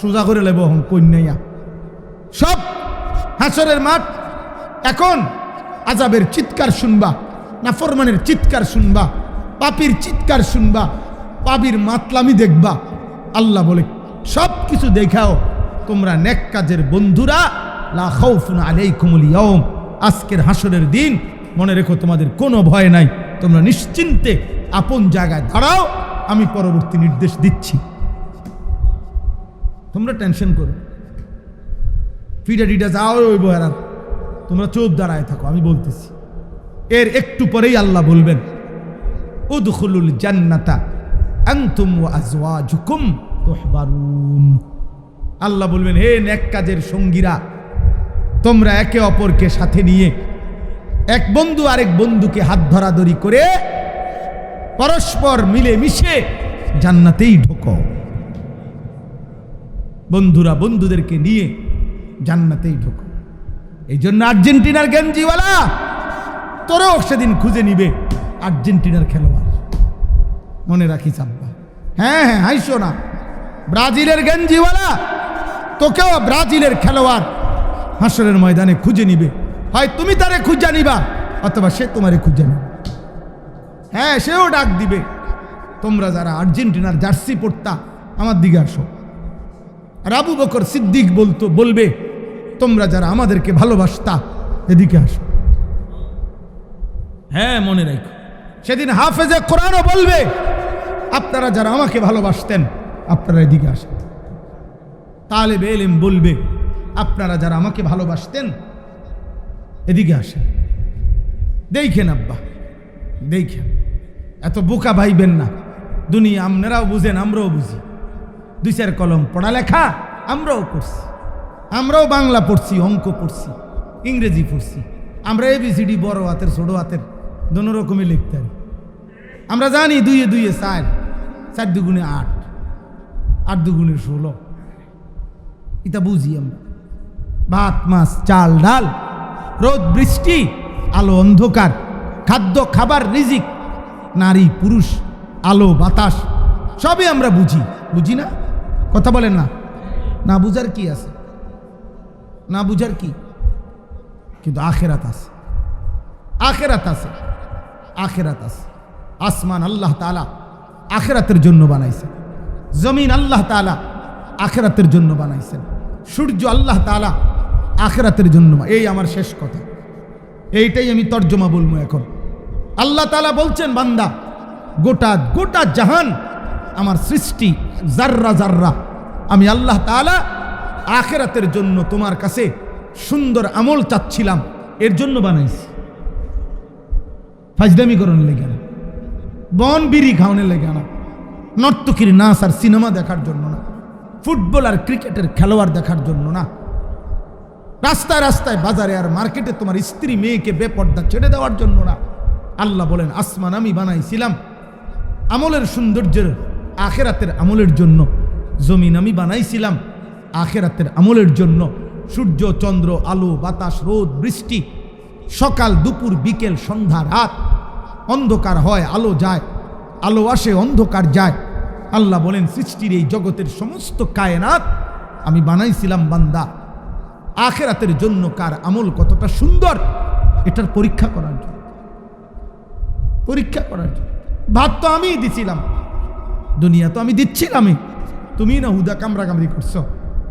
সোজা করে লেব কন্যাইয়া, সব হাসরের মাঠ এখন আযাবের চিৎকার শুনবা, নাফরমানের চিৎকার শুনবা, পাপীর চিৎকার শুনবা, পাপীর মাতলামি দেখবা। আল্লাহ বলে সব কিছু দেখাও তোমরা নেক কাজের বন্ধুরা, লা খাউফুন আলাইকুমুল ইয়াউম, আজকের হাসরের দিন মনে রেখো তোমাদের কোনো ভয় নাই, তোমরা নিশ্চিন্তে আপন জায়গায় দাঁড়াও, আমি পরবর্তী নির্দেশ দিচ্ছি, তোমরা টেনশন করো, ফিডা টিডা যাও ওই বয়ার, তোমরা চুপ দাঁড়ায় থাকো, আমি বলতেছি। এর একটু পরেই আল্লাহ বলবেন উদখুলুল জান্নাতা আনতুম ওয়া আজওয়াজুকুম তুহবারুন। আল্লাহ বলবেন হে নেক কাজের সঙ্গীরা, তোমরা একে অপরকে সাথে নিয়ে এক বন্ধু আরেক বন্ধুকে হাত ধরাধরি করে পরস্পর মিলে মিশে জান্নাতেই ঢোকো। বন্ধুরা বন্ধুদেরকে নিয়ে জান্নাতেই ঢোকো। এই জন্য আর্জেন্টিনার গেঞ্জিওয়ালা তোরও সেদিন খুঁজে নিবে আর্জেন্টিনার খেলোয়াড়, মনে রাখিস আব্বা। হ্যাঁ হ্যাঁ, হাইসো না। ব্রাজিলের গেঞ্জিওয়ালা তোকেও ব্রাজিলের খেলোয়াড় হাসরের ময়দানে খুঁজে নিবে, হয় তুমি তারে খুঁজে নিবা অথবা সে তোমারে খুঁজে নিবে। হ্যাঁ, সেও ডাক দিবে, তোমরা যারা আর্জেন্টিনার জার্সি পড়তা আমার দিকে আসো। আর আবু বকর সিদ্দিক বলবে তোমরা যারা আমাদেরকে ভালোবাসতা এদিকে আসো। হ্যাঁ, মনে রাখো, সেদিন হাফেজে কোরআনও বলবে আপনারা যারা আমাকে ভালোবাসতেন আপনারা এদিকে আসেন। তালেবে ইলম বলবে আপনারা যারা আমাকে ভালোবাসতেন এদিকে আসেন। দেখেন আব্বা, দেখেন, এত বোকা ভাইবেন না। দুনিয়া আপনারাও বুঝেন, আমরাও বুঝি। দুই চার কলম পড়ালেখা আমরাও করছি, আমরাও বাংলা পড়ছি, অঙ্ক পড়ছি, ইংরেজি পড়ছি। আমরা ABCD বড় হাতের ছোট হাতের দোনো রকমই লিখতে পারি। আমরা জানি 2 এ 2 4, 4 দুগুণে 8, 8 দুগুণে 16, এটা বুঝি আমরা। ভাত মাছ চাল ডাল, রোদ বৃষ্টি, আলো অন্ধকার, খাদ্য খাবার রিজিক, নারী পুরুষ, আলো বাতাস, সবই আমরা বুঝি। বুঝি না? কথা বলেন না। না বুঝার কি আছে? না বুঝার কি? কিন্তু আখেরাত আছে, আখেরাত আছে, আখেরাত আছে। আসমান আল্লাহ তাআলা আখেরাতের জন্য বানাইছেন, জমিন আল্লাহ তাআলা আখেরাতের জন্য বানাইছেন, সূর্য আল্লাহ তাআলা আখেরাতের জন্য। এই আমার শেষ কথা, এইটাই আমি তর্জমা বলবো এখন। আল্লাহ তাআলা বলছেন বান্দা, গোটা গোটা জাহান আমার সৃষ্টি, জাররা জাররা আমি আল্লাহ তাআলা আখেরাতের জন্য তোমার কাছে সুন্দর আমল চাচ্ছিলাম, এর জন্য বানাইছি। ফাজদামি করণ লেগে না, বন বিড়ি খাওয়ানোর লেগে না, নর্তকীর নাচ আর সিনেমা দেখার জন্য না, ফুটবল আর ক্রিকেটের খেলোয়াড় দেখার জন্য না, রাস্তায় রাস্তায় বাজারে আর মার্কেটে তোমার স্ত্রী মেয়েকে বেপর্দা ছেড়ে দেওয়ার জন্য না। আল্লাহ বলেন আসমান আমি বানাইছিলাম আমলের সৌন্দর্যের, আখেরাতের আমলের জন্য। জমিন আমি বানাইছিলাম আখেরাতের আমলের জন্য। সূর্য চন্দ্র, আলো বাতাস, রোদ বৃষ্টি, সকাল দুপুর বিকেল সন্ধ্যা রাত, অন্ধকার হয় আলো যায়, আলো আসে অন্ধকার যায়। আল্লাহ বলেন সৃষ্টির এই জগতের সমস্ত কায়নাত আমি বানাইছিলাম বান্দা আখেরাতের জন্য। কার আমল কতটা সুন্দর এটার পরীক্ষা করার জন্য, পরীক্ষা করার জন্য। ভাত তো আমিই দিছিলাম, দুনিয়া তো আমি দিচ্ছিলামই, তুমি না হুদা কামরা কামড়ি করছো।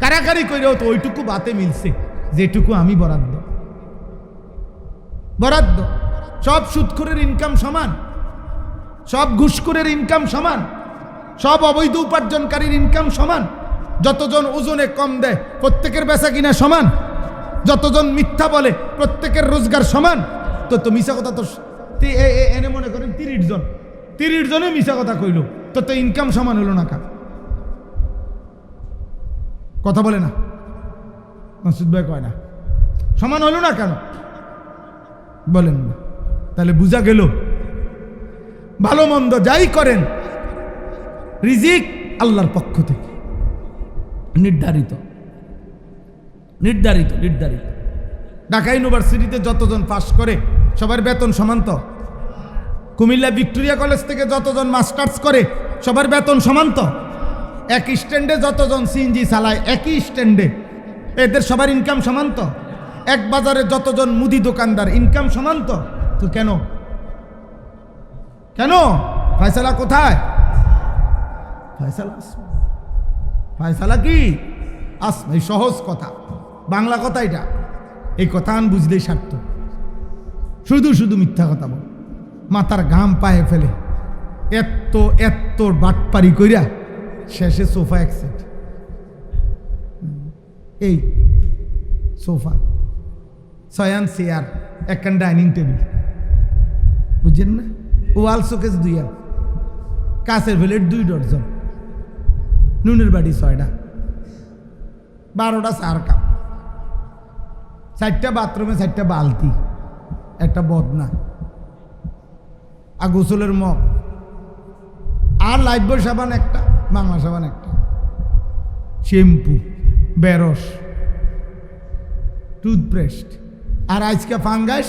কারাকারি করেও তো ওইটুকু বাতে মিলছে যেটুকু আমি বরাদ্দ। বরাদ্দ সব সুদখোরের ইনকাম সমান, সব ঘুষখোরের ইনকাম সমান, সব অবৈধ উপার্জনকারীর ইনকাম সমান। যতজন ওজনে কম দেয় প্রত্যেকের বেচা কিনা সমান, যতজন মিথ্যা বলে প্রত্যেকের রোজগার সমান। তো মিশা কথা তো এনে মনে করেন 30 জনে মিশা কথা কইল, তো ইনকাম সমান হলো না। কার কথা বলে না মাসুদ ভাই, কয় না সমান হলো না কেন বলেন না? তাহলে বুঝা গেল ভালো মন্দ যাই করেন রিজিক আল্লাহর পক্ষ থেকে নির্ধারিত, নির্ধারিত, নির্ধারিত। ঢাকা ইউনিভার্সিটিতে যতজন পাস করে সবার বেতন সমান তো? কুমিল্লা ভিক্টোরিয়া কলেজ থেকে যতজন মাস্টার্স করে সবার বেতন সমান তো? এক স্ট্যান্ডে যতজন সিএনজি চালায় একই স্ট্যান্ডে এদের সবার ইনকাম সমান তো? এক বাজারে যতজন মুদি দোকানদার ইনকাম সমান তো? তো কেন কেন? ফয়সালা কোথায়? ফয়সালা আসমান। ফয়সালা কি? আসমান। এই সহজ কথা, বাংলা কথা এটা। এই কথা আন বুঝলেই সার্থ। শুধু শুধু মিথ্যা কথা বল, মাথার ঘাম পায়ে ফেলে, এত এত বাটপারি কইরা শেষে সোফা এক সেট। এই সোফা, ছয়ান চেয়ার, একখান ডাইনিং টেবিল, বুঝছেন না? ওয়াল শোকেস 2 কাঁচের প্লেট 2 ডজন, নুনের বাড়ি 6টা, 12টা চার কাপ, 4টা বাথরুমে 4টা বালতি, একটা বদনা, আর গোসলের মগ, আর লাইফবয় সাবান একটা, বাংলা সাবান একটা, শ্যাম্পু, বেরস, টুথপেস্ট, আর আজকে ফাঙ্গাস,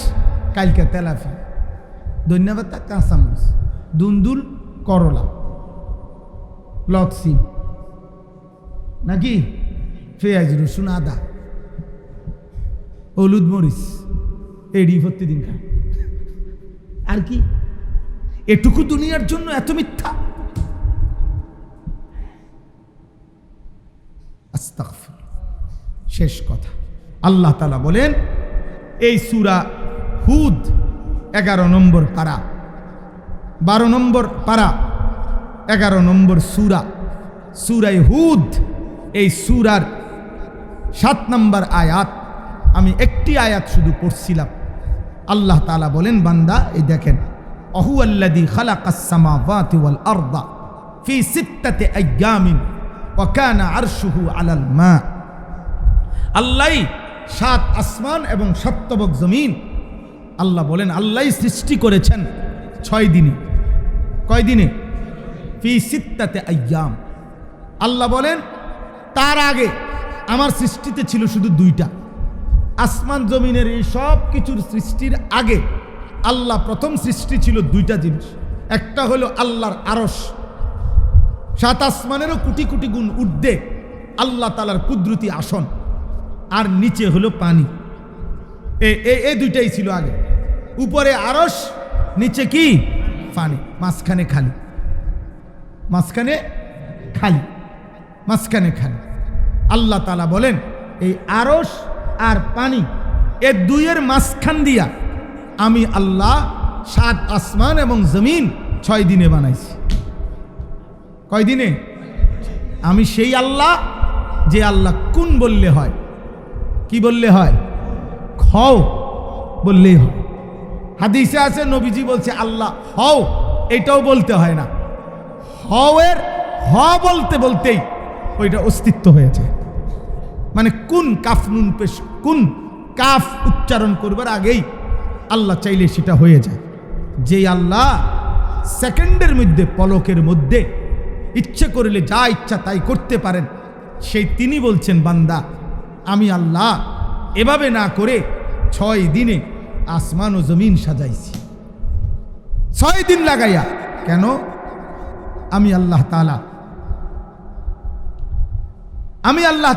কালকে তেলাফি, ধন্যবাদ, কাঁচামরিচ, দুন্দুল, করলা, লতসিম নাকি, পেঁয়াজ, রসুন, আদা, হলুদ, মরিচ, এডি প্রতিদিন খায়। আর কি? এটুকু দুনিয়ার জন্য এত মিথ্যা? আস্তাগফিরুল্লাহ। শেষ কথা, আল্লাহ তাআলা বলেন এই সূরা হুদ 11 নম্বর পারা, 12 নম্বর পারা, 11 নম্বর সূরা, সূরায়ে হুদ। এই সূরার 7 নম্বর আয়াত, আমি একটি আয়াত শুধু পড়ছিলাম। আল্লাহ তাআলা বলেন, বান্দা এই দেখেন, আহুয়াল্লাযী খালাকাস সামাওয়াতি ওয়াল আরদা ফি 6 আইয়ামিন ওয়া কানা আরশুহু আলাল মা। আল্লাহই 7 আসমান এবং 7 তবক জমিন, আল্লাহ বলেন আল্লাহই সৃষ্টি করেছেন 6 দিনে। কয় দিনে? ফি 6 আইয়াম। আল্লাহ বলেন তার আগে আমার সৃষ্টিতে ছিল শুধু 2টা। আসমান জমিনের এই সব কিছুর সৃষ্টির আগে আল্লাহ প্রথম সৃষ্টি ছিল 2টা জিনিস। একটা হলো আল্লাহর আরশ, 7 আসমানেরও কোটি কোটি গুণ ঊর্ধ্বে আল্লাহ তাআলার কুদরতি আসন, আর নিচে হলো পানি। এই 2টাই ছিল আগে। উপরে আরশ, নিচে কি? পানি, মাঝখানে খালি, মাঝখানে খালি, মাঝখানে খালি। আল্লাহ তাআলা বলেন এই আরশ আর পানি, এই 2-এর মাঝখান দিয়া আমি আল্লাহ 7 আসমান এবং জমিন 6 দিনে বানাইছি। কয় দিনে? আমি সেই আল্লাহ যে আল্লাহ কুন বললে হয়, কি বললে হয়? হও বললেই হয়। হাদিসে আছে নবীজি বলছে আল্লাহ হও, এটাও বলতে হয় না, হওয়ের হ বলতে বলতেই ওইটা অস্তিত্ব হয়েছে। মানে কুন, কাফ নুন পেশ, কুন কাফ উচ্চারণ করবার আগেই আল্লাহ চাইলে সেটা হয়ে যায়। যে আল্লাহ সেকেন্ডের মধ্যে, পলকের মধ্যে ইচ্ছে করলে যা ইচ্ছা তাই করতে পারেন, সেই তিনি বলছেন বান্দা আমি আল্লাহ এভাবে না করে 6 দিনে আসমান ও জমিন সাজাইছি। 6 দিন লাগাইয়া। কেন? আমি আল্লাহ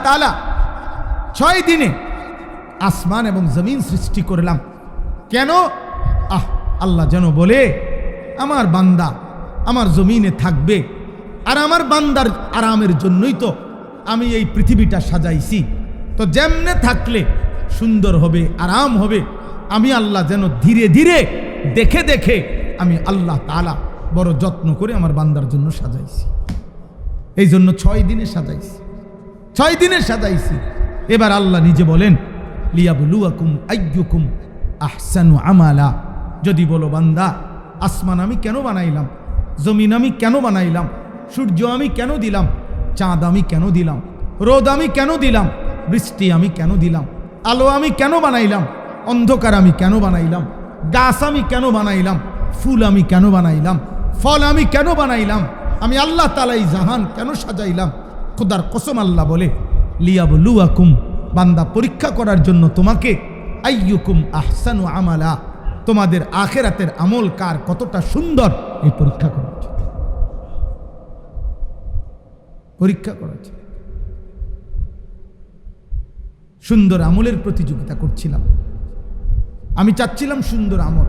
তাআলা 6 দিনে আসমান এবং জমিন সৃষ্টি করলাম। কেন? আল্লাহ যেন বলে আমার বান্দা আমার জমিনে থাকবে, আর আমার বান্দার আরামের জন্যই তো আমি এই পৃথিবীটা সাজাইছি। তো যেমনে থাকলে সুন্দর হবে, আরাম হবে, আমি আল্লাহ যেন ধীরে ধীরে দেখে দেখে আমি আল্লাহ তাআলা বড় যত্ন করে আমার বান্দার জন্য সাজাইছি। এই জন্য 6 দিনে সাজাইছি, 6 দিনে সাজাইছি। এবার আল্লাহ নিজে বলেন লিয়াবলুয়াকুম আইয়ুকুম আহসানু আমালা। যদি বলো বান্দা আসমান আমি কেন বানাইলাম, জমিন আমি কেন বানাইলাম, সূর্য আমি কেন দিলাম, চাঁদ আমি কেন দিলাম, রোদ আমি কেন দিলাম, বৃষ্টি আমি কেন দিলাম, আলো আমি কেন বানাইলাম, অন্ধকার আমি কেন বানাইলাম, গাছ আমি কেন বানাইলাম, ফুল আমি কেন বানাইলাম, ফল আমি কেন বানাইলাম, আমি আল্লাহ তাআলা এই জাহান কেন সাজাইলাম? খোদার কসম আল্লাহ বলে লিয়াবলুয়াকুম, বান্দা পরীক্ষা করার জন্য তোমাকে, আইয়ুকুম আহসানু আমালা, তোমাদের আখিরাতের আমল কার কতটা সুন্দর, এই পরীক্ষা করার জন্য, পরীক্ষা করার জন্য। সুন্দর আমলের প্রতিযোগিতা করছিলাম। আমি চাচ্ছিলাম সুন্দর আমল,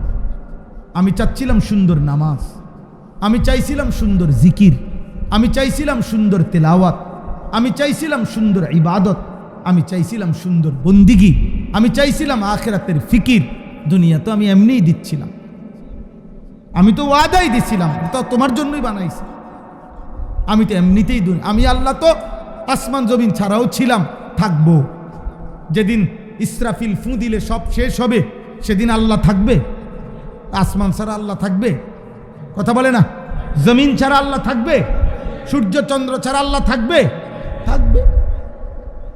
আমি চাচ্ছিলাম সুন্দর নামাজ, আমি চাইছিলাম সুন্দর জিকির, আমি চাইছিলাম সুন্দর তেলাওয়াত, আমি চাইছিলাম সুন্দর ইবাদত, আমি চাইছিলাম সুন্দর বন্দিগি, আমি চাইছিলাম আখিরাতের ফিকির। দুনিয়া তো আমি এমনিই দিচ্ছিলাম, আমি তো ওয়াদাই দিছিলাম, তো তোমার জন্যই বানাইছি। আমি তো এমনিতেই আমি আল্লাহ তো আসমান জমিন ছাড়াও ছিলাম, থাকবো। যেদিন ইসরাফিল ফু দিলে সব শেষ হবে, সেদিন আল্লাহ থাকবে? আসমান ছাড়া আল্লাহ থাকবে? কথা বলে না। জমিন ছাড়া আল্লাহ থাকবে? সূর্য চন্দ্র ছাড়া আল্লাহ থাকবে? থাকবে।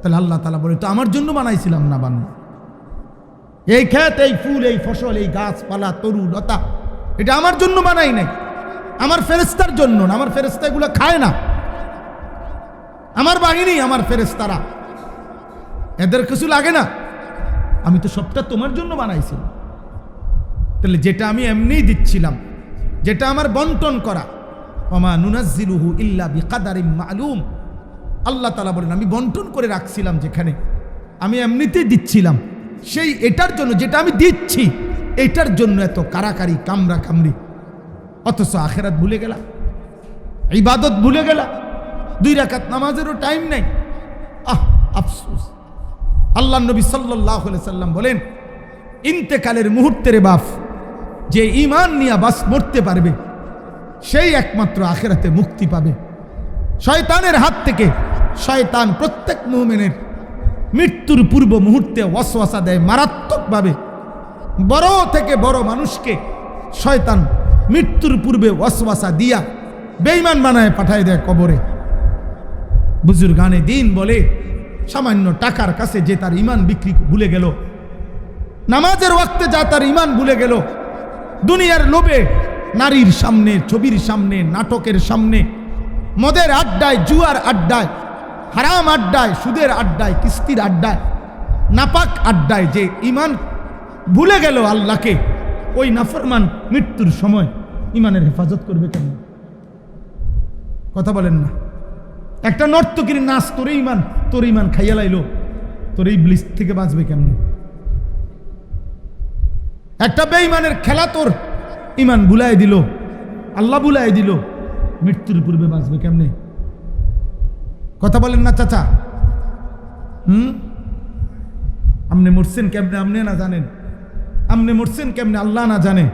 তাহলে আল্লাহ তাআলা বলে, তো আমার জন্য বানাইছিলাম না বানানো? এই ক্ষেত, এই ফুল, এই ফসল, এই গাছপালা, তরু লতা, এটা আমার জন্য বানাই নাই, আমার ফেরেশতার জন্য না। আমার ফেরেশতা এগুলো খায় না, আমার বাহিনী, আমার ফেরেশতারা, এদের কিছু লাগে না। আমি তো সবটা তোমার জন্য বানাইছিলাম। তাহলে যেটা আমি এমনিই দিচ্ছিলাম, যেটা আমার বন্টন করা, ওমা নুনাজ্জিলুহু ইল্লা বিকাদারিম মালুম, আল্লাহ তাআলা বলেন আমি বন্টন করে রাখছিলাম, যেখানে আমি এমনিতেই দিচ্ছিলাম, সেই এটার জন্য, যেটা আমি দিচ্ছি এটার জন্য এত কারাকারি, কামরা কামড়ি। অথচ আখিরাত ভুলে গেলা, ইবাদত ভুলে গেলা, 2 রাকাত নামাজেরও টাইম নাই। আফসোস। আল্লাহ নবী সাল্লাল্লাহু আলাইহি সাল্লাম বলেন, ইন্তেকালের মুহূর্তের বাপ যে ঈমান নিয়ে বাস মরতে পারবে, সেই একমাত্র আখিরাতে মুক্তি পাবে। শয়তানের হাত থেকে শয়তান প্রত্যেক মুমিনের মৃত্যুর পূর্ব মুহূর্তে ওয়াসওয়াসা দেয় মারাত্মকভাবে। বড় থেকে বড় মানুষকে শয়তান মৃত্যুর পূর্বে ওয়াসওয়াসা দিয়া বেঈমান বানায় পাঠায় দেয় কবরে। বুজুর্গানে দিন বলে, সামান্য টাকার কাছে যে তার ঈমান বিক্রি ভুলে গেল, নামাজের ওয়াক্তে যা তার ঈমান ভুলে গেল, দুনিয়ার লোভে নারীর সামনে, ছবির সামনে, নাটকের সামনে, মদের আড্ডায়, জুয়ার আড্ডায়, হারাম আড্ডায়, সুদের আড্ডায়, কিস্তির আড্ডায়, নাপাক আড্ডায় যে ঈমান ভুলে গেল আল্লাহকে, ওই নাফরমান মৃত্যুর সময় ঈমানের হেফাজত করবে কেমন? কথা বলেন না। একটা নর্তকীর নাচ, তোর ঈমান খাইয়া লাইলো, তোর ইবলিস থেকে বাঁচবে কেমনে? একটা বেঈমানের খেলা তোর ঈমান ভুলাই দিল, আল্লাহ ভুলাই দিল, মৃত্যুর পূর্বে বাঁচবে কেমনে? কথা বলেন না চাচা। আপনি মরছেন কেমনে আপনি না জানেন? আপনি মরছেন কেমনে আল্লাহ না জানে?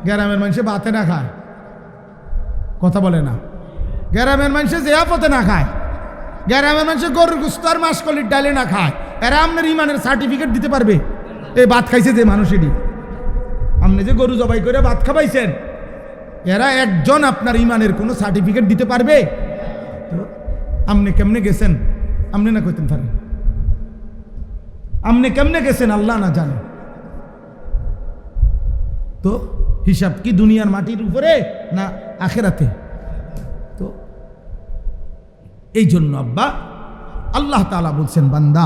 গ্রামের মানুষে ভাতে না খায়, কথা বলে না। গ্রামের মানুষে জিয়াফতে না খায়, গ্রামের মানুষে গরুর গোশত আর মাসকলির ডালে না খায়। এরা আপনার ঈমানের সার্টিফিকেট দিতে পারবে? এই ভাত খাইছে যে মানুষেরই, আপনি যে গরু জবাই করে ভাত খাবাইছেন, এরা একজন আপনার ঈমানের কোনো সার্টিফিকেট দিতে পারবে? আপনি কেমনে গেছেন আপনি না কইতেন পারেন? আপনি কেমনে গেছেন আল্লাহ না জানে। তো হিসাব কি দুনিয়ার মাটির উপরে না আখিরাতে? তো এই জন্য আব্বা আল্লাহ তাআলা বলছেন, বান্দা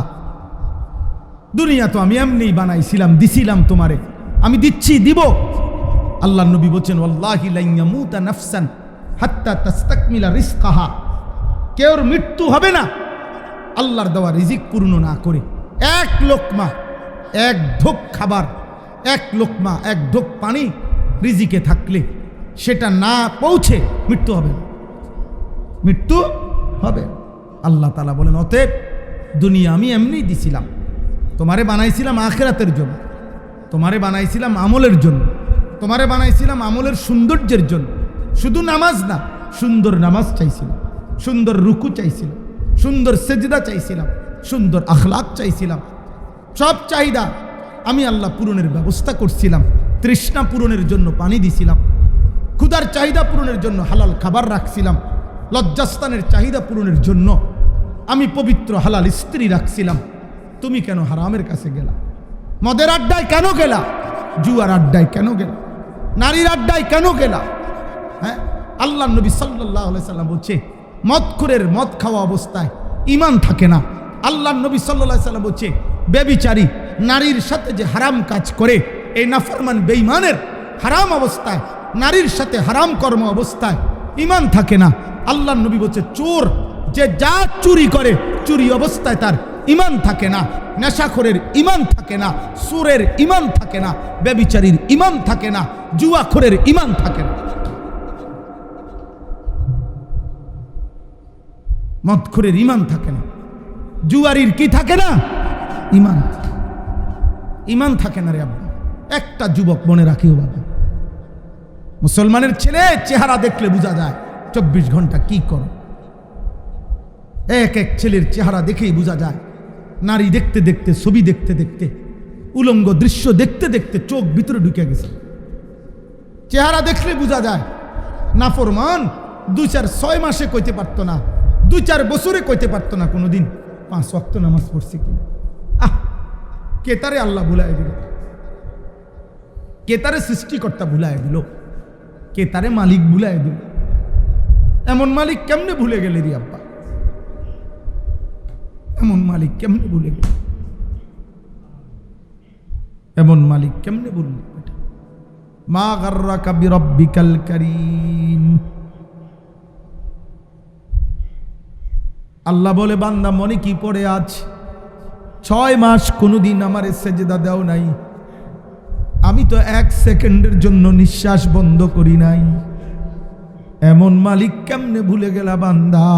দুনিয়া তো আমি এমনি বানাইছিলাম, দিছিলাম তোমারে, আমি দিচ্ছি, দিব। আল্লাহ নবী বলছেন, ওয়াল্লাহি লা ইয়ামুতা নাফসান হাত্তা তাস্তাকমিলা রিজকাহা, কেউর মৃত্যু হবে না আল্লাহর দেওয়া রিজিক পূর্ণ না করে। এক লোকমা, এক ঢোক খাবার, এক লোকমা, এক ঢোক পানি রিজিকে থাকলে সেটা না পৌঁছে মৃত্যু হবে, মৃত্যু হবে। আল্লাহ তাআলা বলেন, অতএব দুনিয়া আমি এমনি দিছিলাম, তোমারে বানাইছিলাম আখিরাতের জন্য, তোমারে বানাইছিলাম আমলের জন্য, তোমারে বানাইছিলাম আমলের সৌন্দর্যের জন্য। শুধু নামাজ না, সুন্দর নামাজ চাইছিলাম, সুন্দর রুকু চাইছিলাম, সুন্দর সেজদা চাইছিলাম, সুন্দর আখলাক চাইছিলাম। সব চাহিদা আমি আল্লাহ পূরণের ব্যবস্থা করছিলাম। তৃষ্ণা পূরণের জন্য পানি দিছিলাম, ক্ষুধার চাহিদা পূরণের জন্য হালাল খাবার রাখছিলাম, লজ্জাস্থানের চাহিদা পূরণের জন্য আমি পবিত্র হালাল স্ত্রী রাখছিলাম। তুমি কেন হারামের কাছে গেলা? মদের আড্ডায় কেন গেলা? জুয়ার আড্ডায় কেন গেলা? নারীর আড্ডায় কেন গেলা? হ্যাঁ, আল্লাহ নবী সাল্লাল্লাহু আলাইহি সাল্লাম বলছে, মদখোরের মদ খাওয়া অবস্থায় ঈমান থাকে না। আল্লাহ নবী সাল্লাল্লাহু আলাইহি সাল্লাম বলছে, বেবিচারী নারীর সাথে যে হারাম কাজ করে, এই নাফরমান বেঈমানের হারাম অবস্থায়, নারীর সাথে হারাম কর্ম অবস্থায় ঈমান থাকে না। আল্লাহ নবী বলছে, চোর যে যা চুরি করে, চুরি অবস্থায় তার ঈমান থাকে না। নেশাখোরের ঈমান থাকে না, সুরের ঈমান থাকে না, বেবিচারীর ঈমান থাকে না, জুয়াখোরের ঈমান থাকে না। মদখোরের ঈমান থাকে না, জুয়ারির কি থাকে না? ঈমান। ঈমান থাকে না রে আব্বা। একটা যুবক মনে রাখিও বাবা, মুসলমানের ছেলে চেহারা দেখলে বোঝা যায় 24 ঘন্টা কি করো। এক এক ছেলের চেহারা দেখেই বোঝা যায়। নারী দেখতে দেখতে, ছবি দেখতে দেখতে, উলঙ্গ দৃশ্য দেখতে দেখতে চোখ ভিতরে ঢুকে গেছে। চেহারা দেখলে বোঝা যায়। নাফরমান 2-4-6 মাসে কইতে পারতো না, 2-4 বছরে কইতে পারতো না কোনোদিন 5 ওয়াক্ত নামাজ পড়ছে কিনা। কে তারে আল্লাহ ভুলায় দিল, কে তারে সৃষ্টিকর্তা ভুলায় দিল, কে তারে মালিক ভুলায় দিল। এমন মালিক কেমনে ভুলে গেলে রে আব্বা? এমন মালিক কেমনে ভুলে গেল? এমন মালিক কেমনে বললি? মা গাররাকা বিরাব্বিকাল কারীম। আল্লাহ বলে, বান্দা মনে কি পড়ে আজ 6 মাস কোনোদিন আমারে সেজদা দাও নাই, আমি তো 1 সেকেন্ডের জন্য নিঃশ্বাস বন্ধ করি নাই। এমন মালিক কেমনে ভুলে গেলা বান্দা?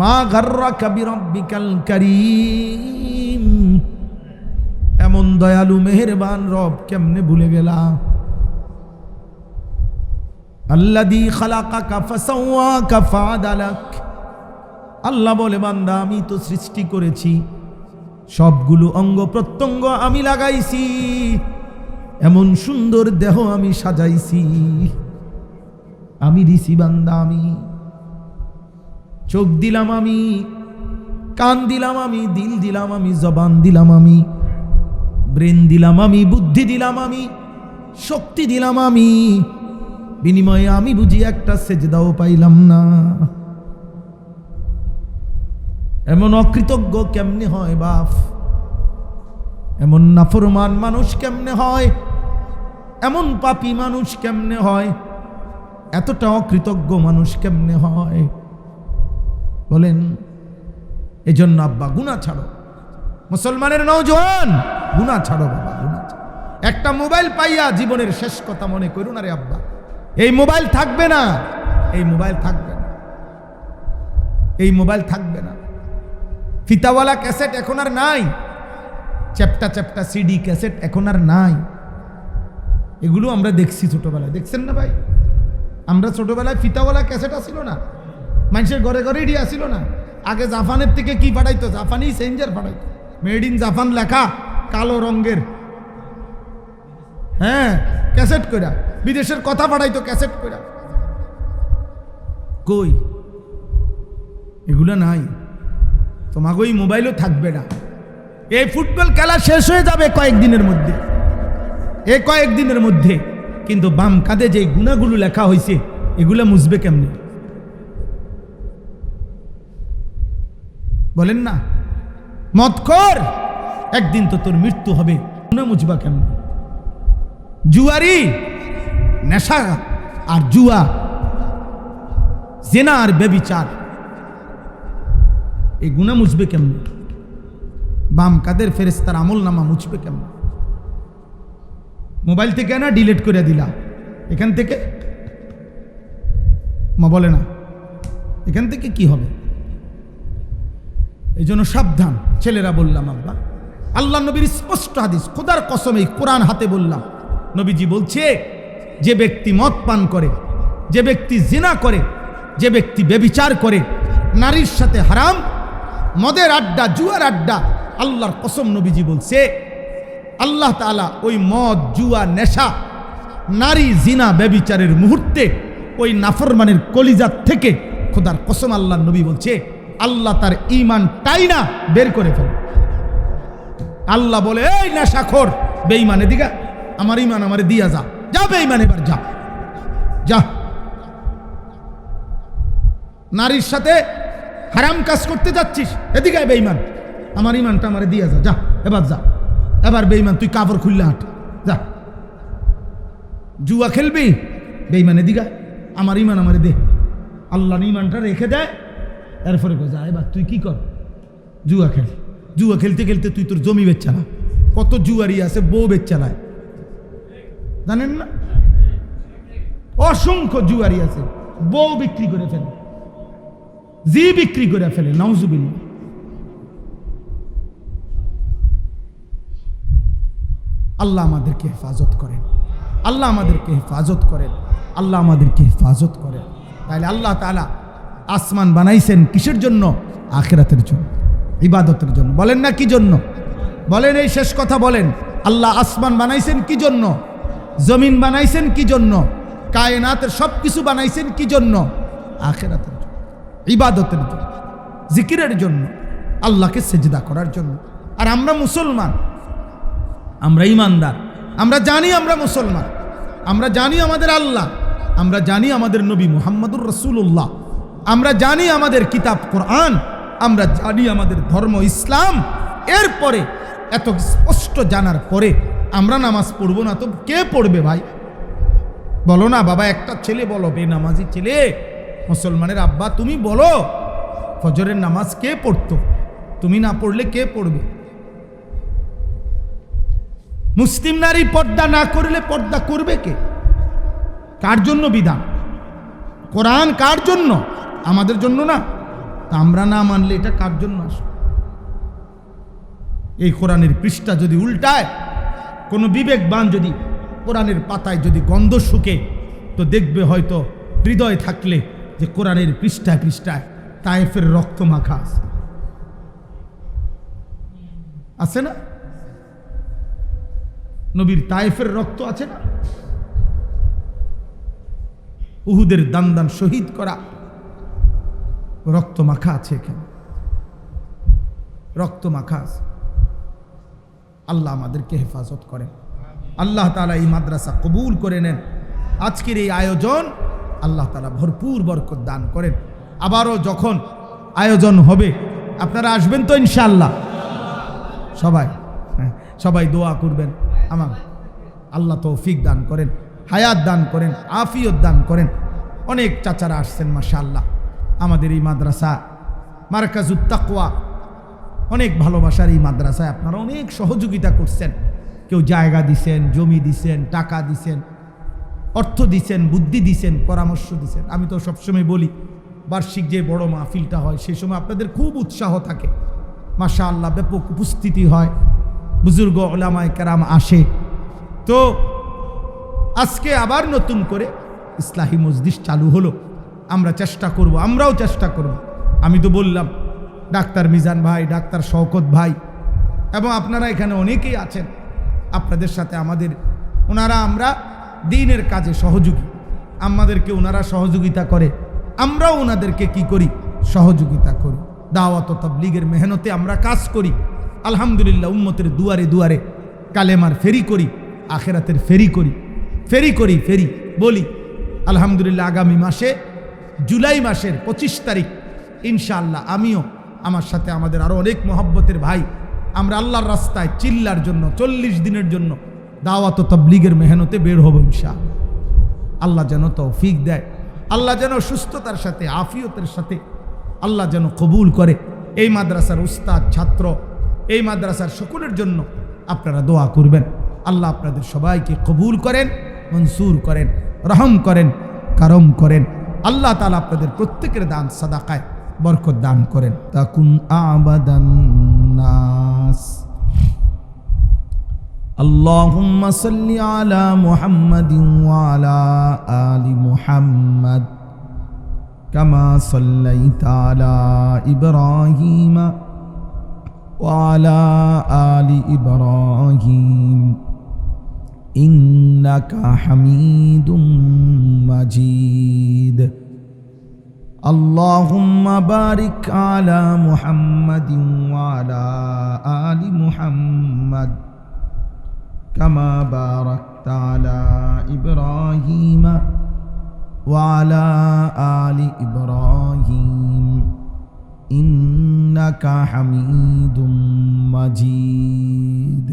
মা গাররাকা বিরাব্বিকাল কারীম। এমন দয়ালু মেহেরবান রব কেমনে ভুলে গেলা? আল্লাযী খালাকাকা ফাসাওয়াকা ফাআদালাক। আল্লাহ বলে, বান্দা আমি তো সৃষ্টি করেছি, সবগুলো অঙ্গ প্রত্যঙ্গ আমি লাগাইছি, এমন সুন্দর দেহ আমি সাজাইছি, আমি দিছি বান্দা, আমি চোখ দিলাম, আমি কান দিলাম, আমি দিল দিলাম, আমি জবান দিলাম, আমি ব্রেন দিলাম, আমি বুদ্ধি দিলাম, আমি শক্তি দিলাম, আমি বিনিময়ে আমি বুঝি একটা সেজদাও পাইলাম না। এমন অকৃতজ্ঞ কেমনে হয় বাপ? এমন নাফরমান মানুষ কেমনে হয়? এমন পাপী মানুষ কেমনে হয়? এতটা অকৃতজ্ঞ মানুষ কেমনে হয় বলেন? এজন্য আব্বা গুনাহ ছাড়ো, মুসলমানের নওজোয়ান গুনাহ ছাড়ো বাবা, গুনাহ ছাড়ো। একটা মোবাইল পাইয়া জীবনের শেষ কথা মনে করো না রে আব্বা। এই মোবাইল থাকবে না, এই মোবাইল থাকবে না, এই মোবাইল থাকবে না। ফিতাওয়ালা ক্যাসেট এখন আর নাই, চ্যাপ্টা চ্যাপ্টা সিডি ক্যাসেট এখন আর নাই। এগুলো আমরা দেখছি ছোটবেলায়, দেখছেন না ভাই? আমরা ছোটবেলায় ফিতাওয়ালা ক্যাসেট আসিল না, মানুষের ঘরে ঘরে এডি আসিল না। আগে জাপানের থেকে কি পাঠাইতো? জাপানি সেঞ্জার পাঠাইতো, মেড ইন জাপান লেখা, কালো রঙের, হ্যাঁ, ক্যাসেট কইরা। বিদেশের কথা পাঠাইতো ক্যাসেট কইরা। কই এগুলো নাই। তোমাকে ওই মোবাইলও থাকবে না। এই ফুটবল খেলা শেষ হয়ে যাবে কয়েকদিনের মধ্যে, এই কয়েকদিনের মধ্যে। কিন্তু বাম কাঁধে যে গুণাগুলো লেখা হয়েছে এগুলো মুছবে কেমনে বলেন না? মদখোর, একদিন তো তোর মৃত্যু হবে, গুনাহ মুছবা কেমনে? জুয়ারি, নেশা আর জুয়া, জিনা আর ব্যভিচার, এই গুনাহ মুছবে কেমনে? বাম কাদের ফেরেশতার আমল নামা মুছবে কেমনে? মোবাইল থেকে না ডিলিট করে দিলা, এখান থেকে মা বলে না, এখান থেকে কি হবে? এই জন্য সাবধান ছেলেরা। বললাম আব্বা, আল্লাহ নবীর স্পষ্ট হাদিস, খোদার কসম এই কোরআন হাতে বললাম, নবীজি বলছে, যে ব্যক্তি মদ পান করে, যে ব্যক্তি জিনা করে, যে ব্যক্তি ব্যভিচার করে, নারীর সাথে হারাম, মদের আড্ডা, জুয়ার আড্ডা, আল্লাহর কসম নবীজি বলছে, আল্লাহ তাআলা ওই মদ, জুয়া, নেশা, নারী, জিনা, ব্যভিচারের মুহূর্তে ওই নাফরমানের কলিজাত থেকে, খোদার কসম আল্লাহ নবী বলছে, আল্লাহ তার ঈমানটাই না বের করে ফেলে। আল্লাহ বলে, এই নেশাখোর বেঈমান, এদিকে আমার ঈমান আমারে দিয়া যা, যা বেঈমান, এবার যা, যা। নারীর সাথে হারাম কাজ করতে যাচ্ছিস, এদিকে বেঈমান, আমার ঈমানটা আমারে দিয়া যা, যা এবার যা, এবার বেঈমান তুই কাপড় খুললে হাঁট, যা। জুয়া খেলবি, বেঈমান এদিকে, আমার ঈমান আমারে দে, আল্লাহর ঈমানটা রেখে দেয়, এরপরে যা এবার তুই কি কর, জুয়া খেল। জুয়া খেলতে খেলতে তুই তোর জমি বেচ চালা, কত জুয়ারি আছে বউ বেচ চালায়, জানেন না? অসংখ্য জুয়ারি আছে, বউ বিক্রি করে ফেলে, জি বিক্রি করে ফেলে, নাউজুবিল্লাহ। আল্লাহ আমাদেরকে হেফাজত করেন, আল্লাহ আমাদেরকে হেফাজত করেন, আল্লাহ আমাদেরকে হেফাজত করেন। তাহলে আল্লাহ তাআলা আসমান বানাইছেন কিসের জন্য? আখিরাতের জন্য, ইবাদতের জন্য। বলেন না কি জন্য? বলেন, এই শেষ কথা বলেন। আল্লাহ আসমান বানাইছেন কি জন্য? জমিন বানাইছেন কি জন্য? কায়নাতের সব কিছু বানাইছেন কি জন্য? আখিরাতের জন্য, ইবাদতের জন্য, জিকিরের জন্য, আল্লাহকে সেজদা করার জন্য। আর আমরা মুসলমান, আমরা ইমানদার, আমরা জানি আমরা মুসলমান, আমরা জানি আমাদের আল্লাহ, আমরা জানি আমাদের নবী মুহাম্মদুর রাসূলুল্লাহ, আমরা জানি আমাদের কিতাব কোরআন, আমরা জানি আমাদের ধর্ম ইসলাম। এরপরে এত স্পষ্ট জানার পরে আমরা নামাজ পড়ব না তো কে পড়বে ভাই? বলো না বাবা, একটা ছেলে বলো, বেনামাজি ছেলে, মুসলমানের আব্বা তুমি বলো, ফজরের নামাজ কে পড়তো? তুমি না পড়লে কে পড়বে? মুসলিম নারী পর্দা না করলে পর্দা করবে কে? কার জন্য বিধান? কোরআন কার জন্য? আমাদের জন্য না? তা আমরা না মানলে এটা কার জন্য আসে? এই কোরআনের পৃষ্ঠা যদি উল্টায়, কোনো বিবেকবান যদি কোরআনের পাতায় যদি গন্ধ শুকে, তো দেখবে হয়তো হৃদয় থাকলে যে কোরআনের পৃষ্ঠায় পৃষ্ঠায় তায়েফের রক্ত মাখা আছে না? নবীর তায়েফের রক্ত আছে না? উহুদের দান দান শহীদ করা রক্ত মাখা আছে, এখানে রক্ত মাখা আছে। আল্লাহ আমাদেরকে হেফাজত করেন, আল্লাহ তাআলা এই মাদ্রাসা কবুল করে নেন। আজকের এই আয়োজন আল্লাহ তাআলা ভরপুর বরকত দান করেন। আবারও যখন আয়োজন হবে আপনারা আসবেন তো ইনশাআল্লাহ? সবাই দোয়া করবেন আমার আল্লাহ তৌফিক দান করেন, হায়াত দান করেন, আফিয়ত দান করেন। অনেক চাচারা আসছেন মাশাআল্লাহ। আমাদের এই মাদ্রাসা মারকাজুত তাকওয়া, অনেক ভালোবাসার এই মাদ্রাসায় আপনারা অনেক সহযোগিতা করছেন। কেউ জায়গা দিছেন, জমি দিছেন, টাকা দিছেন, অর্থ দিছেন, বুদ্ধি দিছেন, পরামর্শ দিছেন। আমি তো সবসময় বলি, বার্ষিক যে বড় মাহফিলটা হয় সেই সময় আপনাদের খুব উৎসাহ থাকে, মাশাআল্লাহ, ব্যাপক উপস্থিতি হয়, বুজুর্গ উলামায়ে কেরাম আসে। তো আজকে আবার নতুন করে ইসলাহি মজলিস চালু হলো। আমরা চেষ্টা করব, আমরাও চেষ্টা করব। আমি তো বললাম ডাক্তার মিজান ভাই, ডাক্তার শওকত ভাই এবং আপনারা এখানে অনেকেই আছেন, আপনাদের সাথে আমাদের আমরা দ্বীনের কাজে সহযোগী, আমাদেরকে ওনারা সহযোগিতা করে, আমরাও ওনাদেরকে কি করি? সহযোগিতা করি। দাওয়াত ও তাবলীগের মেহনতে আমরা কাজ করি। আলহামদুলিল্লাহ, উম্মতের দুয়ারে দুয়ারে কালেমার ফেরি করি, আখেরাতের ফেরি করি, ফেরি বলি। আলহামদুলিল্লাহ, আগামী মাসে জুলাই মাসের 25 তারিখ ইনশাআল্লাহ আমিও আমার সাথে আমাদের আরো অনেক মহব্বতের ভাই আমরা আল্লাহর রাস্তায় চিল্লার জন্য 40 দিনের জন্য দাওয়াত ও তাবলীগের মেহনতে বের হব ইনশাআল্লাহ। আল্লাহ যেন তৌফিক দেয়, আল্লাহ যেন সুস্থতার সাথে আফিয়তের সাথে আল্লাহ যেন কবুল করে। এই মাদ্রাসার উস্তাদ, ছাত্র, এই মাদ্রাসার সকলের জন্য আপনারা দোয়া করবেন। আল্লাহ আপনাদের সবাইকে কবুল করেন, মনসুর করেন, রহম করেন, কারম করেন। আল্লাহ তাআলা আপনাদের প্রত্যেকের দান সাদাকায় বরকত দান করেন। তাকুন আবাদান নাস। আল্লাহুম্মা সাল্লি আলা মুহাম্মাদিন ওয়া আলা আলি মুহাম্মাদ কামা সাল্লাইতা আলা ইব্রাহিম ওয়া আলা আলি ইব্রাহিম ইন্নাকা হামিদুম মাজিদ। আল্লাহুম্মা বারিক আলা মুহাম্মাদিন ওয়া আলা আলি মুহাম্মাদ কামা বারাকতা আলা ইব্রাহিম ওয়া আলা আলি ইব্রাহিম ইন্নাকা হামিদুম মাজিদ।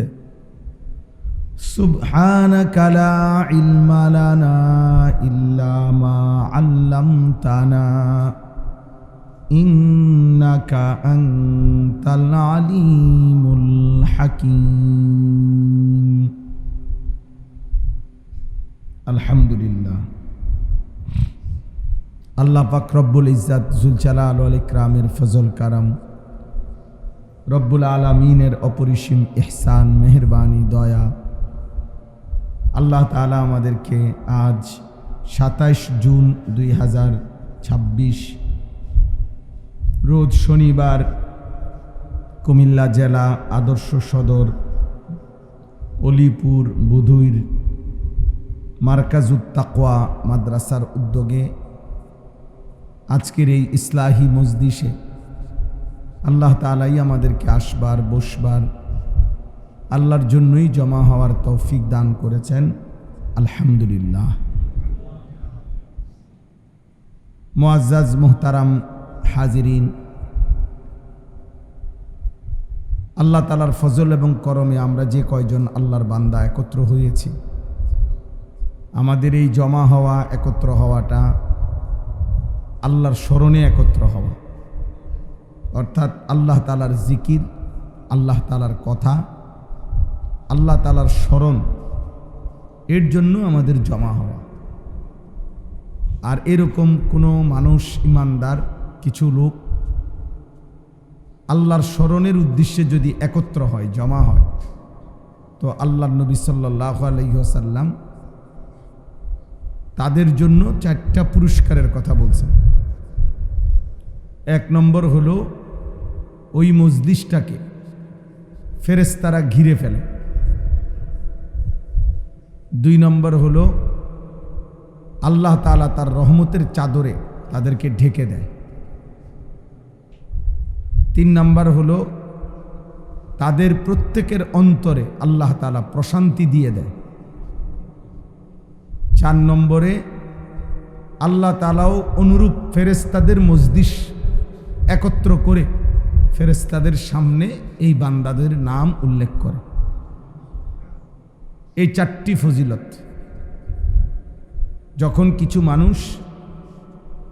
সুবহানাকা লা ইলমা লানা ইল্লা মা আল্লামতানা ইন্নাকা আনতাল আলিমুল হাকীম। আলহামদুলিল্লাহ। আল্লাহ পাক রব্বুল ইজ্জাত জুল জালাল ওয়াল ইকরামের ফজল কারাম, রব্বুল আলামিনের অপরিসীম ইহসান, মেহেরবানি, দয়া, আল্লাহ তাআলা আমাদেরকে আজ 27 জুন 2026 রোজ শনিবার কুমিল্লা জেলা আদর্শ সদর অলিপুর বুধুইর মার্কাজুত তাকওয়া মাদ্রাসার উদ্যোগে আজকের এই ইসলাহি মজলিসে আল্লাহ তাআলাই আমাদেরকে আসবার বসবার আল্লাহর জন্যই জমা হওয়ার তৌফিক দান করেছেন। আলহামদুলিল্লাহ। মুআজ্জাজ মুহতারাম হাজিরিন, আল্লাহ তাআলার ফজল এবং করমে আমরা যে কয়জন আল্লাহর বান্দা একত্র হয়েছি, আমাদের এই জমা হওয়া একত্র হওয়াটা আল্লাহর স্মরণে একত্র হওয়া, অর্থাৎ আল্লাহ তাআলার জিকির, আল্লাহ তাআলার কথা, আল্লাহ তাআলার স্মরণ, এর জন্য আমাদের জমা হওয়া। আর এরকম কোনো মানুষ, ইমানদার কিছু লোক আল্লাহর স্মরণের উদ্দেশ্যে যদি একত্র হয়, জমা হয়, তো আল্লাহর নবী সাল্লাল্লাহু আলাইহি ওয়াসাল্লাম তাদের জন্য 4টা পুরস্কারের কথা বলছেন। 1 নম্বর হলো ওই মজলিসটাকে ফেরেশতারা ঘিরে ফেলে। 2 নম্বর হলো আল্লাহ তাআলা তার রহমতের চাদরে তাদেরকে ঢেকে দেয়। 3 নম্বর হলো তাদের প্রত্যেকের অন্তরে আল্লাহ তাআলা প্রশান্তি দিয়ে দেয়। 4 নম্বরে আল্লাহ তাআলাও অনুরূপ ফেরেশতাদের মজলিস একত্র করে ফেরেশতাদের সামনে এই বান্দাদের নাম উল্লেখ করে। এই 4টি ফজিলত যখন কিছু মানুষ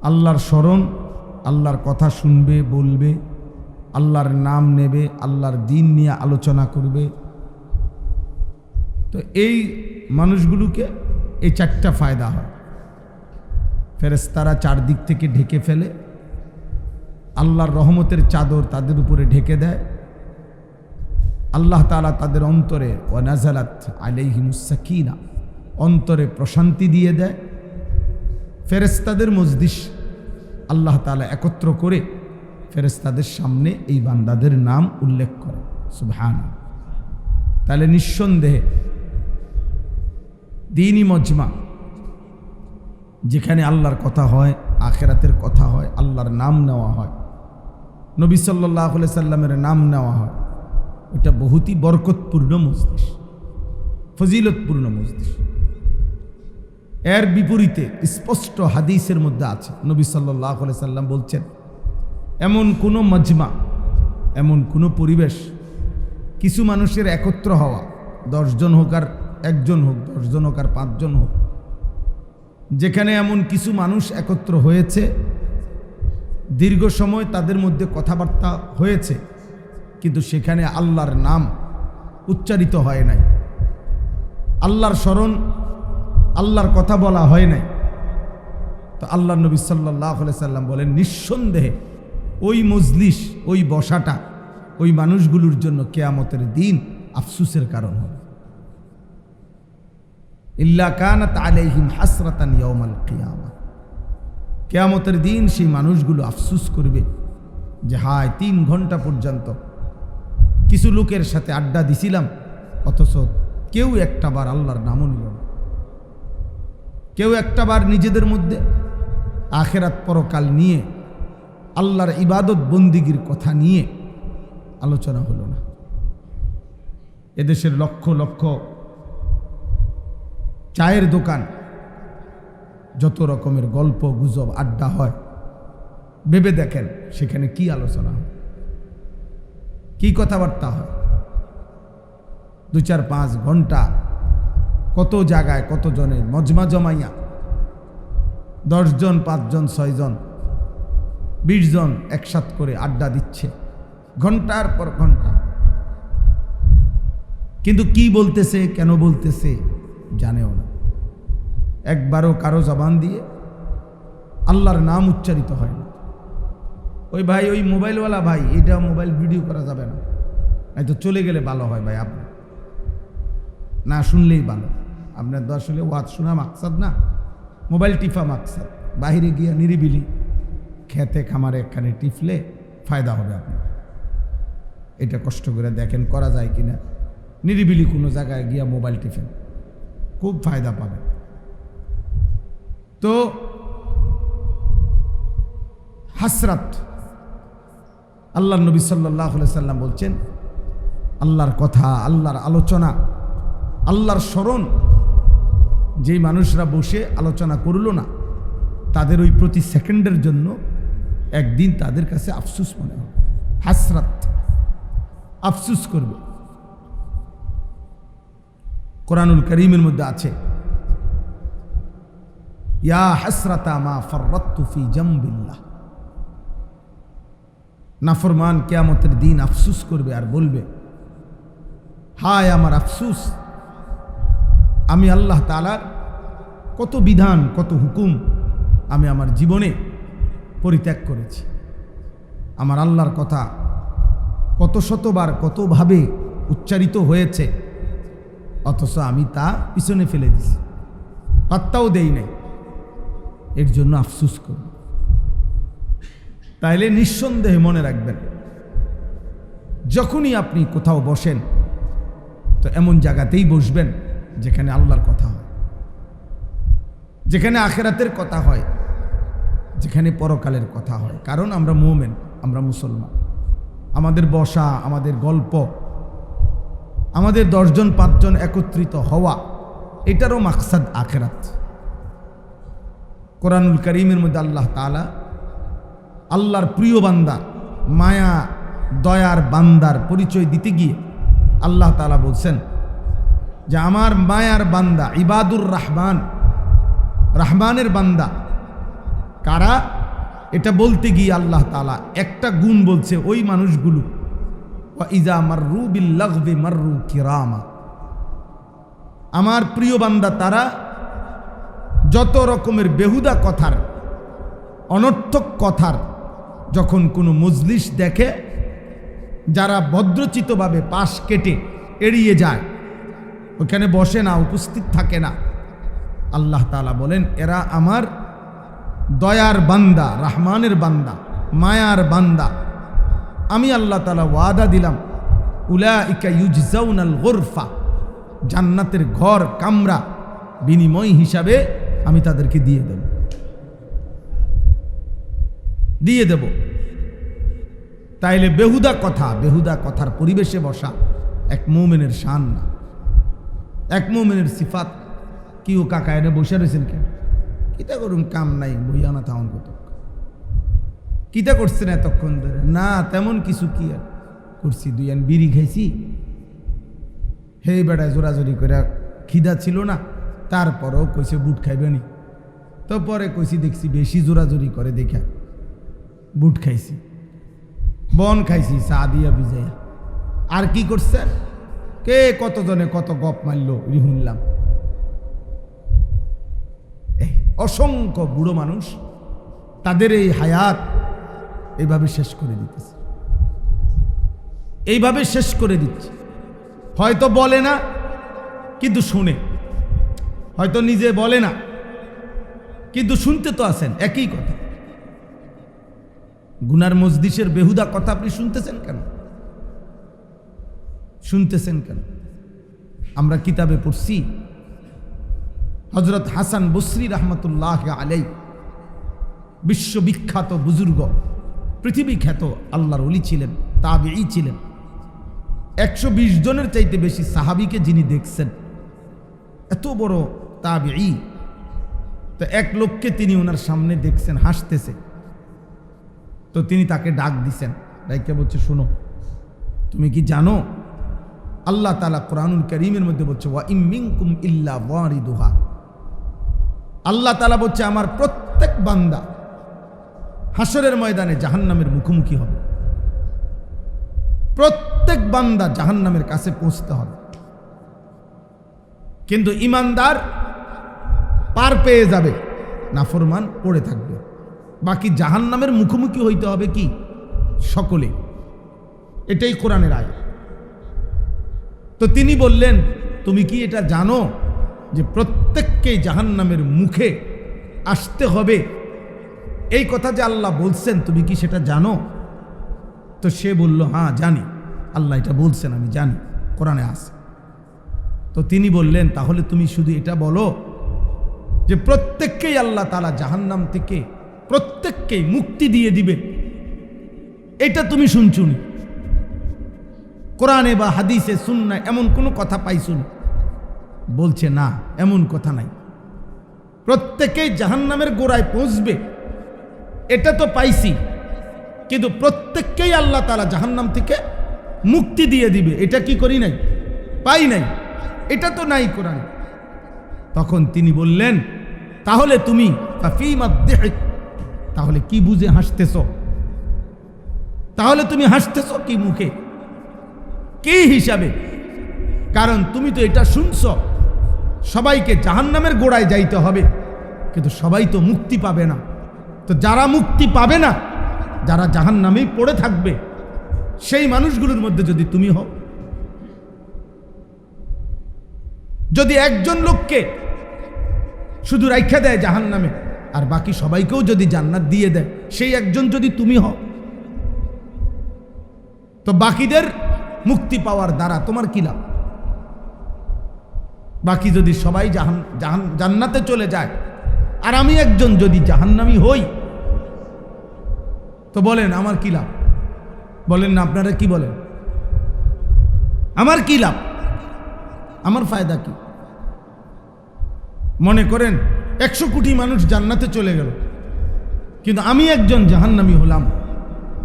আল্লাহর স্মরণ, আল্লাহর কথা শুনবে, বলবে, আল্লাহর নাম নেবে, আল্লাহর দ্বীন নিয়ে আলোচনা করবে, তো এই মানুষগুলোকে এই 4টা ফায়দা হয়। ফেরেশতারা 4 দিক থেকে ঢেকে ফেলে, আল্লাহর রহমতের চাদর তাদের উপরে ঢেকে দেয়, আল্লাহ তাআলা তাদের অন্তরে ওয়া নাযালাত আলাইহিমুস সাকিনা, অন্তরে প্রশান্তি দিয়ে দেয়। ফেরেশতাদের মজলিস আল্লাহ তাআলা একত্র করে ফেরেশতাদের সামনে এই বান্দাদের নাম উল্লেখ করে। সুবহানাল্লাহ। তাহলে নিঃসন্দেহে দ্বীনি মজমা, যেখানে আল্লাহর কথা হয়, আখিরাতের কথা হয়, আল্লাহর নাম নেওয়া হয়, নবী সাল্লাল্লাহু আলাইহি সাল্লামের নাম নেওয়া হয়, এটা বহুতই বরকতপূর্ণ মজলিস, ফজিলতপূর্ণ মজলিস। এর বিপরীতে স্পষ্ট হাদিসের মধ্যে আছে, নবী সাল্লাল্লাহু আলাইহি সাল্লাম বলছেন, এমন কোনো মজমা, এমন কোনো পরিবেশ, কিছু মানুষের একত্র হওয়া, 10 জন হোক আর 1 জন হোক, 10 জন হোক আর 5 জন হোক, যেখানে এমন কিছু মানুষ একত্র হয়েছে, দীর্ঘ সময় তাদের মধ্যে কথাবার্তা হয়েছে, কিন্তু সেখানে আল্লাহর নাম উচ্চারিত হয় নাই, আল্লাহর স্মরণ, আল্লাহর কথা বলা হয় নাই, তো আল্লাহর নবী সাল্লাল্লাহু আলাইহি সাল্লাম বলেন, নিঃসন্দেহে ওই মজলিস, ওই বসাটা ওই মানুষগুলোর জন্য কিয়ামতের দিন আফসোসের কারণ হবে। ইল্লা কানাত আলাইহিম হাসরাতান ইয়াউমাল কিয়ামা, কিয়ামতের দিন সেই মানুষগুলো আফসোস করবে যে হায় 3 ঘন্টা পর্যন্ত কিছু লোকের সাথে আড্ডা দিছিলাম, অথচ কেউ একটাবার আল্লাহর নামও নিল না, কেউ একটাবার নিজেদের মধ্যে আখিরাত পরকাল নিয়ে, আল্লাহর ইবাদত বন্দিগির কথা নিয়ে আলোচনা হলো না। এদেশের লক্ষ লক্ষ চায়ের দোকান, যত রকমের গল্প গুজব আড্ডা হয়, ভেবে দেখেন সেখানে কি আলোচনা হয়, কি কথাবার্তা হয়। 2, 4, 5 ঘন্টা কত জায়গায় কত জনের মজমা জমাইয়া, 10 জন, 5 জন, 6 জন, 20 জন একসাথ করে আড্ডা দিচ্ছে ঘন্টার পর ঘন্টা, কিন্তু কি বলতেছে, কেন বলতেছে জানেও না। একবারও কারো জবান দিয়ে আল্লাহর নাম উচ্চারিত হয় না। ওই ভাই, ওই মোবাইলওয়ালা ভাই, এটা মোবাইল ভিডিও করা যাবে না, এই তো চলে গেলে ভালো হয় ভাই, আপনি না শুনলেই ভালো। আপনার তো আসলে ওয়াজ শোনা মাকসাদ না, মোবাইল টিফা মাকসাদ। বাহিরে গিয়া নিরিবিলি খেতে খামারে একখানে টিফলে ফায়দা হবে আপনার। এটা কষ্ট করে দেখেন করা যায় কিনা, নিরিবিলি কোনো জায়গায় গিয়া মোবাইল টিফেন, খুব ফায়দা পাবেন। তো হাসরাত, আল্লাহ নবী সাল্লাল্লাহু আলাইহি সাল্লাম বলছেন, আল্লাহর কথা, আল্লাহর আলোচনা, আল্লাহর স্মরণ যেই মানুষরা বসে আলোচনা করল না, তাদের ওই প্রতি সেকেন্ডের জন্য একদিন তাদের কাছে আফসোস মনে হবে, হাসরাত, আফসোস করবে। কোরআনুল কারীমের মধ্যে আছে, ইয়া হাসরাতা মা ফাররাতু ফি জামবিল্লাহ। নাফরমান কিয়ামতের দিন আফসোস করবে আর বলবে, হায় আমার আফসোস, আমি আল্লাহ তাআলার কত বিধান, কত হুকুম আমি আমার জীবনে পরিত্যাগ করেছি। আমার আল্লাহর কথা কত শতবার কতভাবে উচ্চারিত হয়েছে, অথচ আমি তা পিছনে ফেলে দিছি, পাত্তাও দেই নাই, এর জন্য আফসোস করব। তাইলে নিঃসন্দেহে মনে রাখবেন, যখনই আপনি কোথাও বসেন তো এমন জায়গাতেই বসবেন যেখানে আল্লাহর কথা হয়, যেখানে আখিরাতের কথা হয়, যেখানে পরকালের কথা হয়। কারণ আমরা মুমিন, আমরা মুসলমান। আমাদের বসা, আমাদের গল্প, আমাদের 10 জন 5 জন একত্রিত হওয়া, এটারও মাকসাদ আখিরাত। কোরআনুল কারীমের মধ্যে আল্লাহ তাআলা আল্লাহর প্রিয় বান্দা, মায়া দয়ার বান্দার পরিচয় দিতে গিয়ে আল্লাহ তাআলা বলছেন যে আমার মায়ার বান্দা ইবাদুর রহমান, রহমানের বান্দা কারা, এটা বলতে গিয়ে আল্লাহ তাআলা একটা গুণ বলছে, ওই মানুষগুলো ওয়া ইজা মাররু বিল লাগবি মাররু কিরামা। আমার প্রিয় বান্দা তারা যত রকমের বেহুদা কথার, অনর্থক কথার যখন কোনো মজলিস দেখে, যারা ভদ্রচিতভাবে পাশ কেটে এড়িয়ে যায়, ওখানে বসে না, উপস্থিত থাকে না, আল্লাহ তাআলা বলেন এরা আমার দয়ার বান্দা, রহমানের বান্দা, মায়ার বান্দা। আমি আল্লাহ তাআলা ওয়াদা দিলাম, উলাইকা ইউজজাউনাল গুরফা, জান্নাতের ঘর কামরা বিনিময় হিসাবে আমি তাদেরকে দিয়ে দেব। তাইলে বেহুদা কথা, বেহুদা কথার পরিবেশে বসা এক মুমিনের শান না, এক মুমিনের সিফাত। কি ও কাকা এনে বসে রয়েছেন কেন? কিতা করুন, কাম নাই, বইয়া না থাউন কত, কিতা করছেন এতক্ষণ ধরে? না তেমন কিছু, কি আর করছি, 2 আন বিড়ি খাইছি। হে বেড়ায় জোরাজোরি করে খিদা ছিল না, তারপরেও কইছে বুট খাইবেনি। তো পরে কইছি দেখছি বেশি জোরাজোরি করে দেখা বুট খাইছি, বন খাইছি চা দিয়া ভিজাইয়া। আর কি করছে, কে কতজনে কত গপ মারল শুনলাম। অসংখ্য বুড়ো মানুষ তাদের এই হায়াত এইভাবে শেষ করে দিতেছে, এইভাবে শেষ করে দিচ্ছে। হয়তো বলে না কিন্তু শুনে, হয়তো নিজে বলে না কিন্তু শুনতে তো আছেন, একই কথা। গুনার মজলিসের বেহুদা কথা আপনি শুনতেছেন কেন? শুনতেছেন কেন? আমরা কিতাবে পড়ছি, হযরত হাসান বসরি রাহমাতুল্লাহ আলাইহি, বিশ্ববিখ্যাত বুজুর্গ, পৃথিবী খ্যাত আল্লাহর ওলি ছিলেন, তাবিঈ ছিলেন। 120 জনের চাইতে বেশি সাহাবীকে যিনি দেখছেন, এত বড় তাবিঈ। তো এক লোককে তিনি ওনার সামনে দেখছেন হাসতেছে, তো তিনি তাকে ডাক দিছেন, ডাইকে বলছে, শোনো, তুমি কি জানো আল্লাহ তাআলা কোরআনুল কারীমের মধ্যে বলছে ওয়া ইম মিনকুম ইল্লা ওয়ারিদুহা। আল্লাহ তাআলা বলছে আমার প্রত্যেক বান্দা হাসরের ময়দানে জাহান্নামের মুখোমুখি হবে, প্রত্যেক বান্দা জাহান্নামের কাছে পৌঁছতে হবে। কিন্তু ঈমানদার পার পেয়ে যাবে, নাফরমান পড়ে থাকবে। বাকি জাহান্নামের মুখোমুখি হইতে হবে কি সকলে, এটাই কোরআনের আয়াত। তো তিনি বললেন, তুমি কি এটা জানো যে প্রত্যেককেই জাহান্নামের মুখে আসতে হবে? এই কথা যে আল্লাহ বলছেন, তুমি কি সেটা জানো? তো সে বলল, হ্যাঁ জানি, আল্লাহ এটা বলছেন, আমি জানি, কোরআনে আছে। তো তিনি বললেন, তাহলে তুমি শুধু এটা বলো যে প্রত্যেককেই আল্লাহ তাআলা জাহান্নাম থেকে প্রত্যেককেই মুক্তি দিয়ে দিবে, এটা তুমি শুনছুনি? কোরআনে বা হাদিসে সুন্নাহ এমন কোনো কথা পাইছুন? বলছে না, এমন কথা নাই। প্রত্যেকেই জাহান্নামের গোড়ায় পৌঁছবে এটা তো পাইছি, কিন্তু প্রত্যেককেই আল্লাহ তাআলা জাহান্নাম থেকে মুক্তি দিয়ে দিবে এটা কি করি নাই? পাই নাই, এটা তো নাই কোরআন। তখন তিনি বললেন, তাহলে তুমি তাহলে কি বুঝে হাসতেছ? তাহলে তুমি হাসতেছ কি মুখে, কি হিসাবে? কারণ তুমি তো এটা শুনছ সবাইকে জাহান্নামের গোড়ায় যাইতে হবে, কিন্তু সবাই তো মুক্তি পাবে না। তো যারা মুক্তি পাবে না, যারা জাহান্নামেই পড়ে থাকবে, সেই মানুষগুলোর মধ্যে যদি তুমি হও, যদি একজন লোককে শুধু রাইখা দেয় জাহান্নামে আর বাকি সবাইকেও যদি জান্নাত দিয়ে দেয়, সেই একজন যদি তুমি হও, তো বাকিদের মুক্তি পাওয়ার দ্বারা তোমার কি লাভ? বাকি যদি সবাই জান্নাতে চলে যায় আর আমি একজন যদি জাহান্নামী হই, তো বলেন আমার কি লাভ? বলেন না, আপনারা কি বলেন? আমার কি লাভ? আমার ফায়দা কি? মনে করেন 100 কোটি মানুষ জান্নাতে চলে গেল, কিন্তু আমি একজন জাহান্নামী হলাম,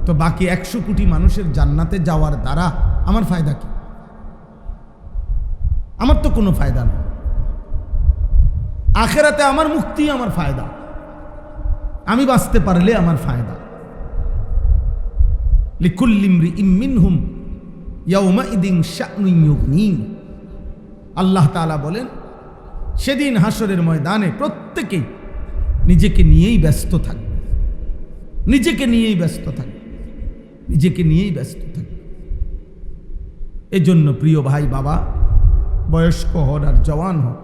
তো বাকি 100 কোটি মানুষের জান্নাতে যাওয়ার দ্বারা আমার ফায়দা কি? আমার তো কোনো ফায়দা নেই। আখেরাতে আমার মুক্তি আমার ফায়দা, আমি বাঁচতে পারলে আমার ফায়দা। লিকুল্লি ইমরিইম মিনহুম ইয়াউমাইদিন শা'নুন ইউগনিহি। আল্লাহ তাআলা বলেন, সেদিন হাসরের ময়দানে প্রত্যেকেই নিজেকে নিয়েই ব্যস্ত থাকবে, নিজেকে নিয়েই ব্যস্ত থাকবে, নিজেকে নিয়েই ব্যস্ত থাকবে। এজন্য প্রিয় ভাই, বাবা, বয়স্ক হন আর জওয়ান হন,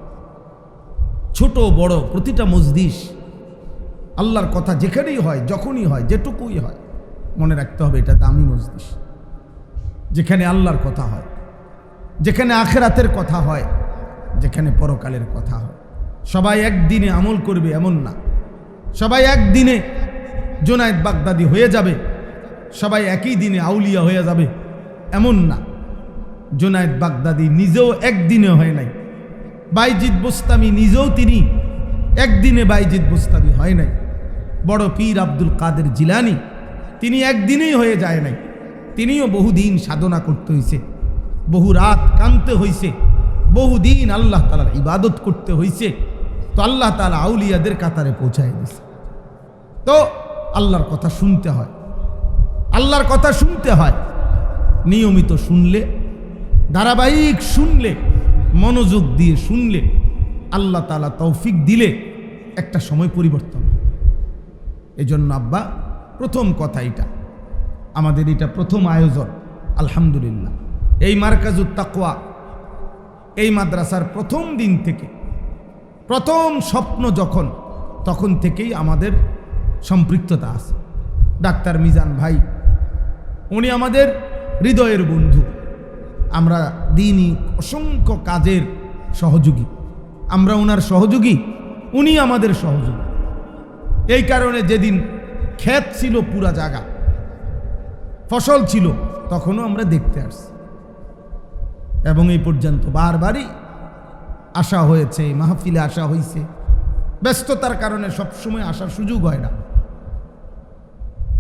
ছোট বড় প্রতিটা মজলিস আল্লাহর কথা যেখানেই হয়, যখনই হয়, যেটুকুই হয়, মনে রাখতে হবে এটা দামি মজলিস, যেখানে আল্লাহর কথা হয়, যেখানে আখিরাতের কথা হয়, যেখানে পরকালের কথা হয়। সবাই একদিনে আমল করবে এমন না, সবাই একদিনে জুনায়েদ বাগদাদি হয়ে যাবে, সবাই একই দিনে আউলিয়া হয়ে যাবে এমন না। জুনায়েদ বাগদাদি নিজেও একদিনে হয় নাই, বাইজিদ বোস্তামি নিজেও তিনি একদিনে বাইজিদ বোস্তামি হয় নাই, বড় পীর আব্দুল কাদের জিলানী তিনি একদিনেই হয়ে যায় নাই, তিনিও বহুদিন সাধনা করতে হয়েছে, বহু রাত কাঁদতে হয়েছে, বহুদিন আল্লাহ তাআলার ইবাদত করতে হয়েছে, তো আল্লাহ তাআলা আউলিয়াদের কাতারে পৌঁছায় দিয়েছে। তো আল্লাহর কথা শুনতে হয়, আল্লাহর কথা শুনতে হয়, নিয়মিত শুনলে, ধারাবাহিক শুনলে, মনোযোগ দিয়ে শুনলে, আল্লাহ তাআলা তৌফিক দিলে একটা সময় পরিবর্তন হয়। এজন্য আব্বা, প্রথম কথা এটা, আমাদের এটা প্রথম আয়োজন, আলহামদুলিল্লাহ। এই মারকাজুত তাকওয়া, এই মাদ্রাসার প্রথম দিন থেকে, প্রথম স্বপ্ন যখন, তখন থেকেই আমাদের সম্পৃক্ততা আছে। ডাক্তার মিজান ভাই, উনি আমাদের হৃদয়ের বন্ধু, আমরা দিনই অসংখ্য কাজের সহযোগী, আমরা ওনার সহযোগী, উনি আমাদের সহযোগী। এই কারণে যেদিন ক্ষেত ছিল, পুরা জায়গা ফসল ছিল, তখনও আমরা দেখতে আসছি, এবং এই পর্যন্ত বারবারই আসা হয়েছে, মাহফিলে আসা হয়েছে। ব্যস্ততার কারণে সবসময় আসার সুযোগ হয় না,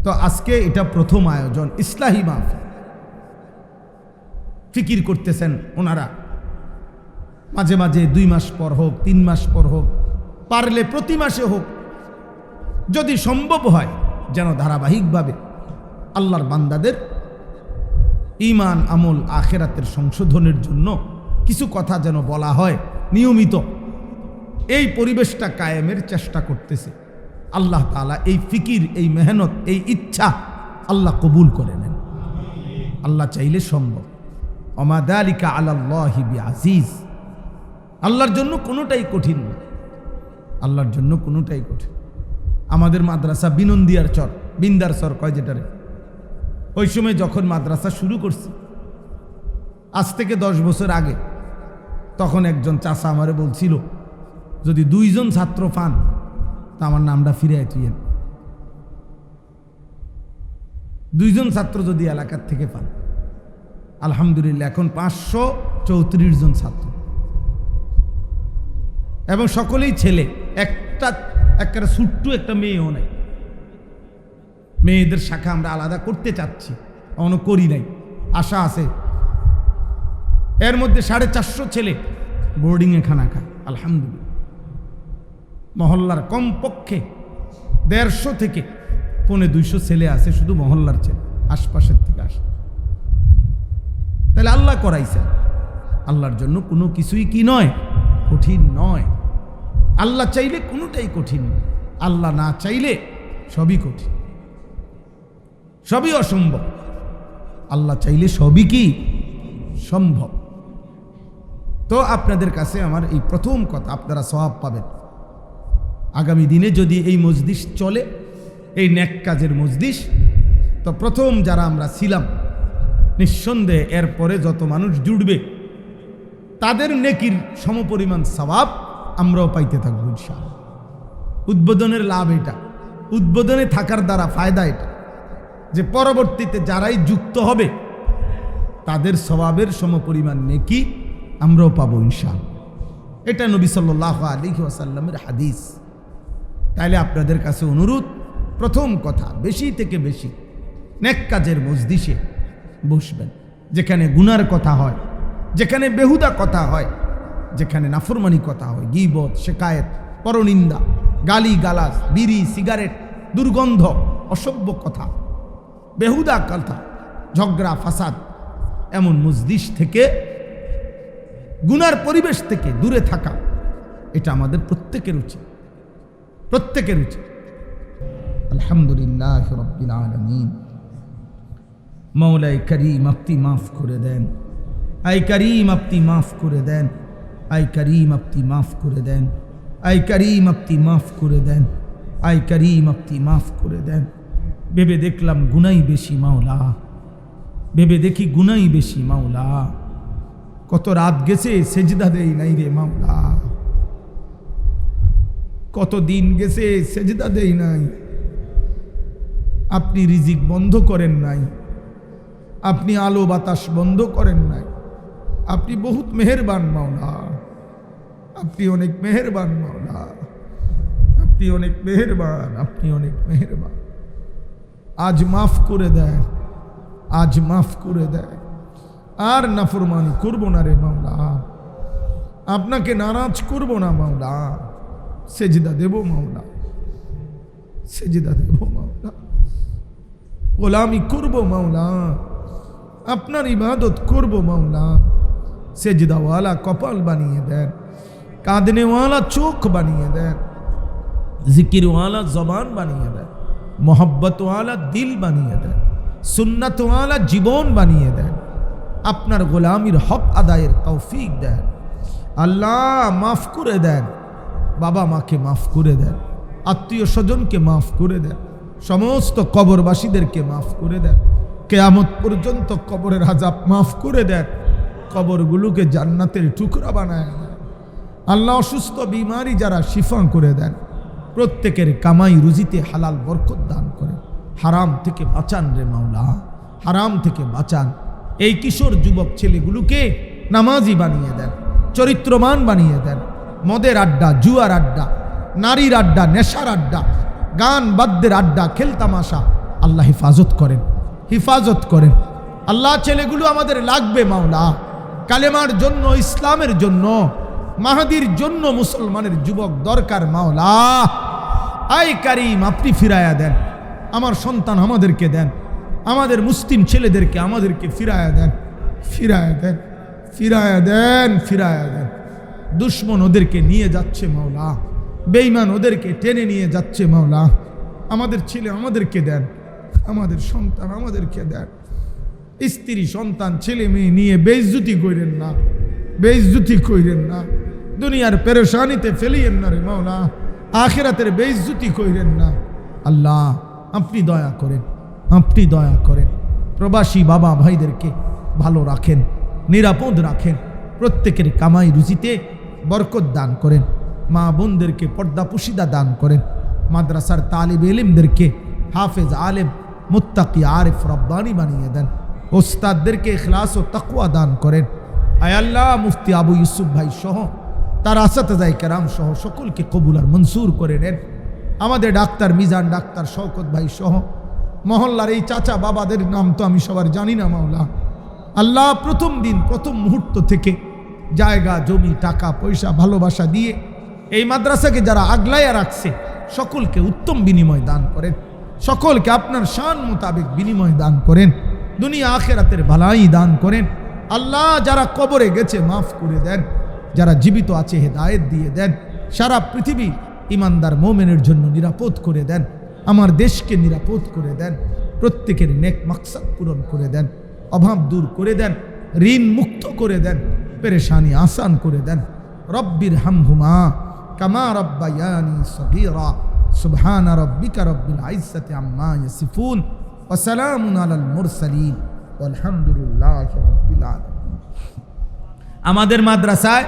তো আজকে এটা প্রথম আয়োজন, ইসলাহি মাহফিল। ফিকির করতেছেন ওনারা, মাঝে মাঝে 2 মাস পর হোক, 3 মাস পর হোক, পারলে প্রতি মাসে হোক, যদি সম্ভব হয়, যেন ধারাবাহিকভাবে আল্লাহর বান্দাদের ঈমান, আমল, আখিরাতের সংশোধনের জন্য কিছু কথা যেন বলা হয় নিয়মিত। এই পরিবেশটা কায়েমের চেষ্টা করতেছে। আল্লাহ তাআলা এই ফিকির, এই মেহনত, এই ইচ্ছা আল্লাহ কবুল করে নেন। আল্লাহ চাইলে সম্ভব। ওমা যালিকা আলাল্লাহি বিআজিজ। আল্লাহর জন্য কোনোটাই কঠিন না, আল্লাহর জন্য কোনোটাই কঠিন। আমাদের মাদ্রাসা বিনন্দিয়ার চর, বিন্দার চর কয় যেটারে, ওই সময় যখন মাদ্রাসা শুরু করছি আজ থেকে 10 বছর আগে, তখন একজন চাচা আমারে বলছিল যদি 2 জন ছাত্র পান তা আমার নামটা ফিরে আইতেন। 2 জন ছাত্র যদি এলাকার থেকে পান, আলহামদুলিল্লাহ এখন 534 জন ছাত্র, এবং সকলেই ছেলে। একটা ছোট্ট একটা মেয়েও নাই। মেয়েদের শাখা আমরা আলাদা করতে চাচ্ছি, এখনো করি নাই, আশা আছে। এর মধ্যে 450 ছেলে বোর্ডিংয়ে খানা খায়, আলহামদুলিল্লাহ। মহল্লার কমপক্ষে 150 থেকে 250 ছেলে আছে, শুধু মহল্লার ছেলে, আশপাশের থেকে আসে। তাহলে আল্লাহ করাইছেন। আল্লাহর জন্য কোনো কিছুই কি নয়, কঠিন নয়। আল্লাহ চাইলে কোনোটাই কঠিন নয়, আল্লাহ না চাইলে সবই কঠিন, সবই অসম্ভব। আল্লাহ চাইলে সবই কি সম্ভব। তো আপনাদের কাছে আমার এই প্রথম কথা, আপনারা সওয়াব পাবেন। আগামী দিনে যদি এই মজলিস চলে, এই নেক কাজের মজলিস, তো প্রথম যারা আমরা ছিলাম, নিঃসন্দেহে এরপরে যত মানুষ জুড়বে তাদের নেকির সমপরিমাণ সওয়াব আমরাও পাইতে থাকবো ইনশাআল্লাহ। উদ্বোধনের লাভ এটা, উদ্বোধনে থাকার দ্বারা ফায়দা এটা, যে পরবর্তীতে যারাই যুক্ত হবে তাদের সওয়াবের সমপরিমাণ নেকি আমরাও পাবো ইনশাআল্লাহ। এটা নবী সাল্লাল্লাহু আলাইহি ওয়াসাল্লামের হাদিস। তাইলে আপনাদের কাছে অনুরোধ, প্রথম কথা, বেশি থেকে বেশি নেক কাজের মজলিসে বসবেন, যেখানে গুনার কথা হয়, যেখানে বেহুদা কথা হয়, যেখানে নাফরমানি কথা হয়, গীবত, শিকায়েত, পরনিন্দা, গালি গালাজ, বিড়ি, সিগারেট, দুর্গন্ধ, অসভ্য কথা, বেহুদা কথা, ঝগড়া ফাসাদ, এমন মজলিস থেকে, গুনার পরিবেশ থেকে দূরে থাকা, এটা আমাদের প্রত্যেকের উচিত, প্রত্যেকের উচিত। আলহামদুলিল্লাহ রাব্বিল আলামিন। মৌলাই করিম আপনি মাফ করে দেন, আই করিম আপনি মাফ করে দেন, আই করিম আপনি মাফ করে দেন, আই করিম আপনি মাফ করে দেন, আই করিম আপনি মাফ করে দেন। ভেবে দেখলাম গুনাই বেশি মাওলা, ভেবে দেখি গুনাই বেশি মাওলা। কত রাত গেছে সেজদা দেই নাই রে মাওলা, কত দিন গেছে সেজদা দেই নাই। আপনি রিজিক বন্ধ করেন নাই, আপনি আলো বাতাস বন্ধ করেন নাই। আপনি বহুত মেহেরবান মাওলা, আপনি অনেক মেহেরবান মাওলা, আপনি অনেক মেহেরবান, আপনি অনেক মেহেরবান। আজ মাফ করে দেন, আজ মাফ করে দেন। আর নাফরমানি করব না রে মাওলা, আপনাকে নারাজ করব না মাওলা। সেজদা দেব মাওলা, সেজদা দেব মাওলা, গোলামি করব মাওলা, আপনার ইবাদত করব মাওলা। সেজদাওয়ালা কপাল বানিয়ে দেন, কাঁদনেওয়ালা চোখ বানিয়ে দেন, জিকিরওয়ালা জবান বানিয়ে দেন, মোহব্বতওয়ালা দিল বানিয়ে দেন, সুন্নাতওয়ালা জীবন বানিয়ে দেন। আপনার গোলামির হক আদায়ের তৌফিক দেন। আল্লাহ মাফ করে দেন, বাবা মাকে মাফ করে দেন, আত্মীয় স্বজনকে মাফ করে দেন, সমস্ত কবরবাসীদেরকে মাফ করে দেন। কিয়ামত পর্যন্ত কবরের আযাব মাফ করে দেন, কবরগুলোকে জান্নাতের টুকরা বানায় দেন। আল্লাহ অসুস্থ বিমারি যারা শিফা করে দেন, প্রত্যেকের কামাই রুজিতে হালাল বরকত দান করেন। হারাম থেকে বাঁচান রে মাওলা, হারাম থেকে বাঁচান। এই কিশোর যুবক ছেলেগুলোকে নামাজি বানিয়ে দেন, চরিত্রবান বানিয়ে দেন। মদের আড্ডা, জুয়ার আড্ডা, নারীর আড্ডা, নেশার আড্ডা, গান বাদ্যের আড্ডা, খেলতামাশা, আল্লাহ হেফাজত করেন, হেফাজত করেন। আল্লাহ ছেলেগুলো আমাদের লাগবে মাওলা, কালেমার জন্য, ইসলামের জন্য, মাহাদির জন্য মুসলমানের যুবক দরকার মাওলা। আই কারিম আপনি ফিরায়া দেন, আমার সন্তান আমাদেরকে দেন, আমাদের মুসলিম ছেলেদেরকে আমাদেরকে ফিরায়া দেন, ফিরায়া দেন, ফিরায়া দেন, ফিরায়া দেন। দুশ্মন ওদেরকে নিয়ে যাচ্ছে মাওলা, বেঈমান ওদেরকে টেনে নিয়ে যাচ্ছে মাওলা। আমাদের ছেলে আমাদেরকে দেন, আমাদের সন্তান আমাদেরকে দেন। স্ত্রী সন্তান ছেলে মেয়ে নিয়ে বেইজ্জতি কইরেন না, বেইজ্জতি কইরেন না। দুনিয়ার পেরেশানিতে ফেলিয়েন না রে মাওলা, আখিরাতের বেইজ্জতি কইরেন না। আল্লাহ আপনি দয়া করেন, আপনি দয়া করেন। প্রবাসী বাবা ভাইদেরকে ভালো রাখেন, নিরাপদ রাখেন, প্রত্যেকের কামাই রুজিতে বরকত দান করেন। মা বোনদেরকে পর্দা পুশিদা দান করেন। মাদ্রাসার তালিব ইলমদেরকে হাফেজ আলেম মুত্তাকি আরিফ রব্বানি বানিয়ে দেন। ওস্তাদদেরকে ইখলাস ও তাকওয়া দান করেন। আয় আল্লাহ মুফতি আবু ইউসুফ ভাই সহ তার আসাতেজায়ে কেরাম সহ সকলকে কবুল আর মনসুর করে নেন। আমাদের ডাক্তার মিজান ডাক্তার শওকত ভাই সহ মহল্লার এই চাচা বাবাদের নাম তো আমি সবার জানি না মাওলা। আল্লাহ প্রথম দিন প্রথম মুহূর্ত থেকে জায়গা জমি টাকা পয়সা ভালোবাসা দিয়ে এই মাদ্রাসাকে যারা আগলাইয়া রাখছে সকলকে উত্তম বিনিময় দান করেন, সকলকে আপনার শান মোতাবেক বিনিময় দান করেন, দুনিয়া আখেরাতের ভালাই দান করেন। আল্লাহ যারা কবরে গেছে মাফ করে দেন, যারা জীবিত আছে হেদায়েত দিয়ে দেন। সারা পৃথিবী ইমানদার মোমেনের জন্য নিরাপদ করে দেন, আমার দেশকে নিরাপদ করে দেন, প্রত্যেকের নেক মাকসাদ পূরণ করে দেন, অভাব দূর করে দেন, ঋণ মুক্ত করে দেন, পেরেশানি আসান করে দেন। রব্বির হামহুমা কামা রব্বায়ানি সগীরা। সুবহান রাব্বিকা রব্বিল ইজ্জাতি আম্মা ইয়াসিফুন ওয়া সালামুন আলাল মুরসালিন ওয়ালহামদুলিল্লাহি রাব্বিল আলামিন। আমাদের মাদ্রাসায়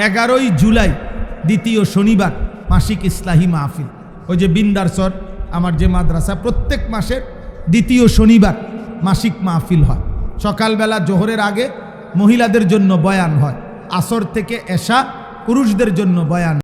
11ই জুলাই দ্বিতীয় শনিবার মাসিক ইসলাহি মাহফিল। ওই যে বিন্দারসর আমার যে মাদ্রাসা, প্রত্যেক মাসের দ্বিতীয় শনিবার মাসিক মাহফিল হয়। সকালবেলা জোহরের আগে মহিলাদের জন্য বয়ান হয়, আসর থেকে এশা পুরুষদের জন্য বয়ান।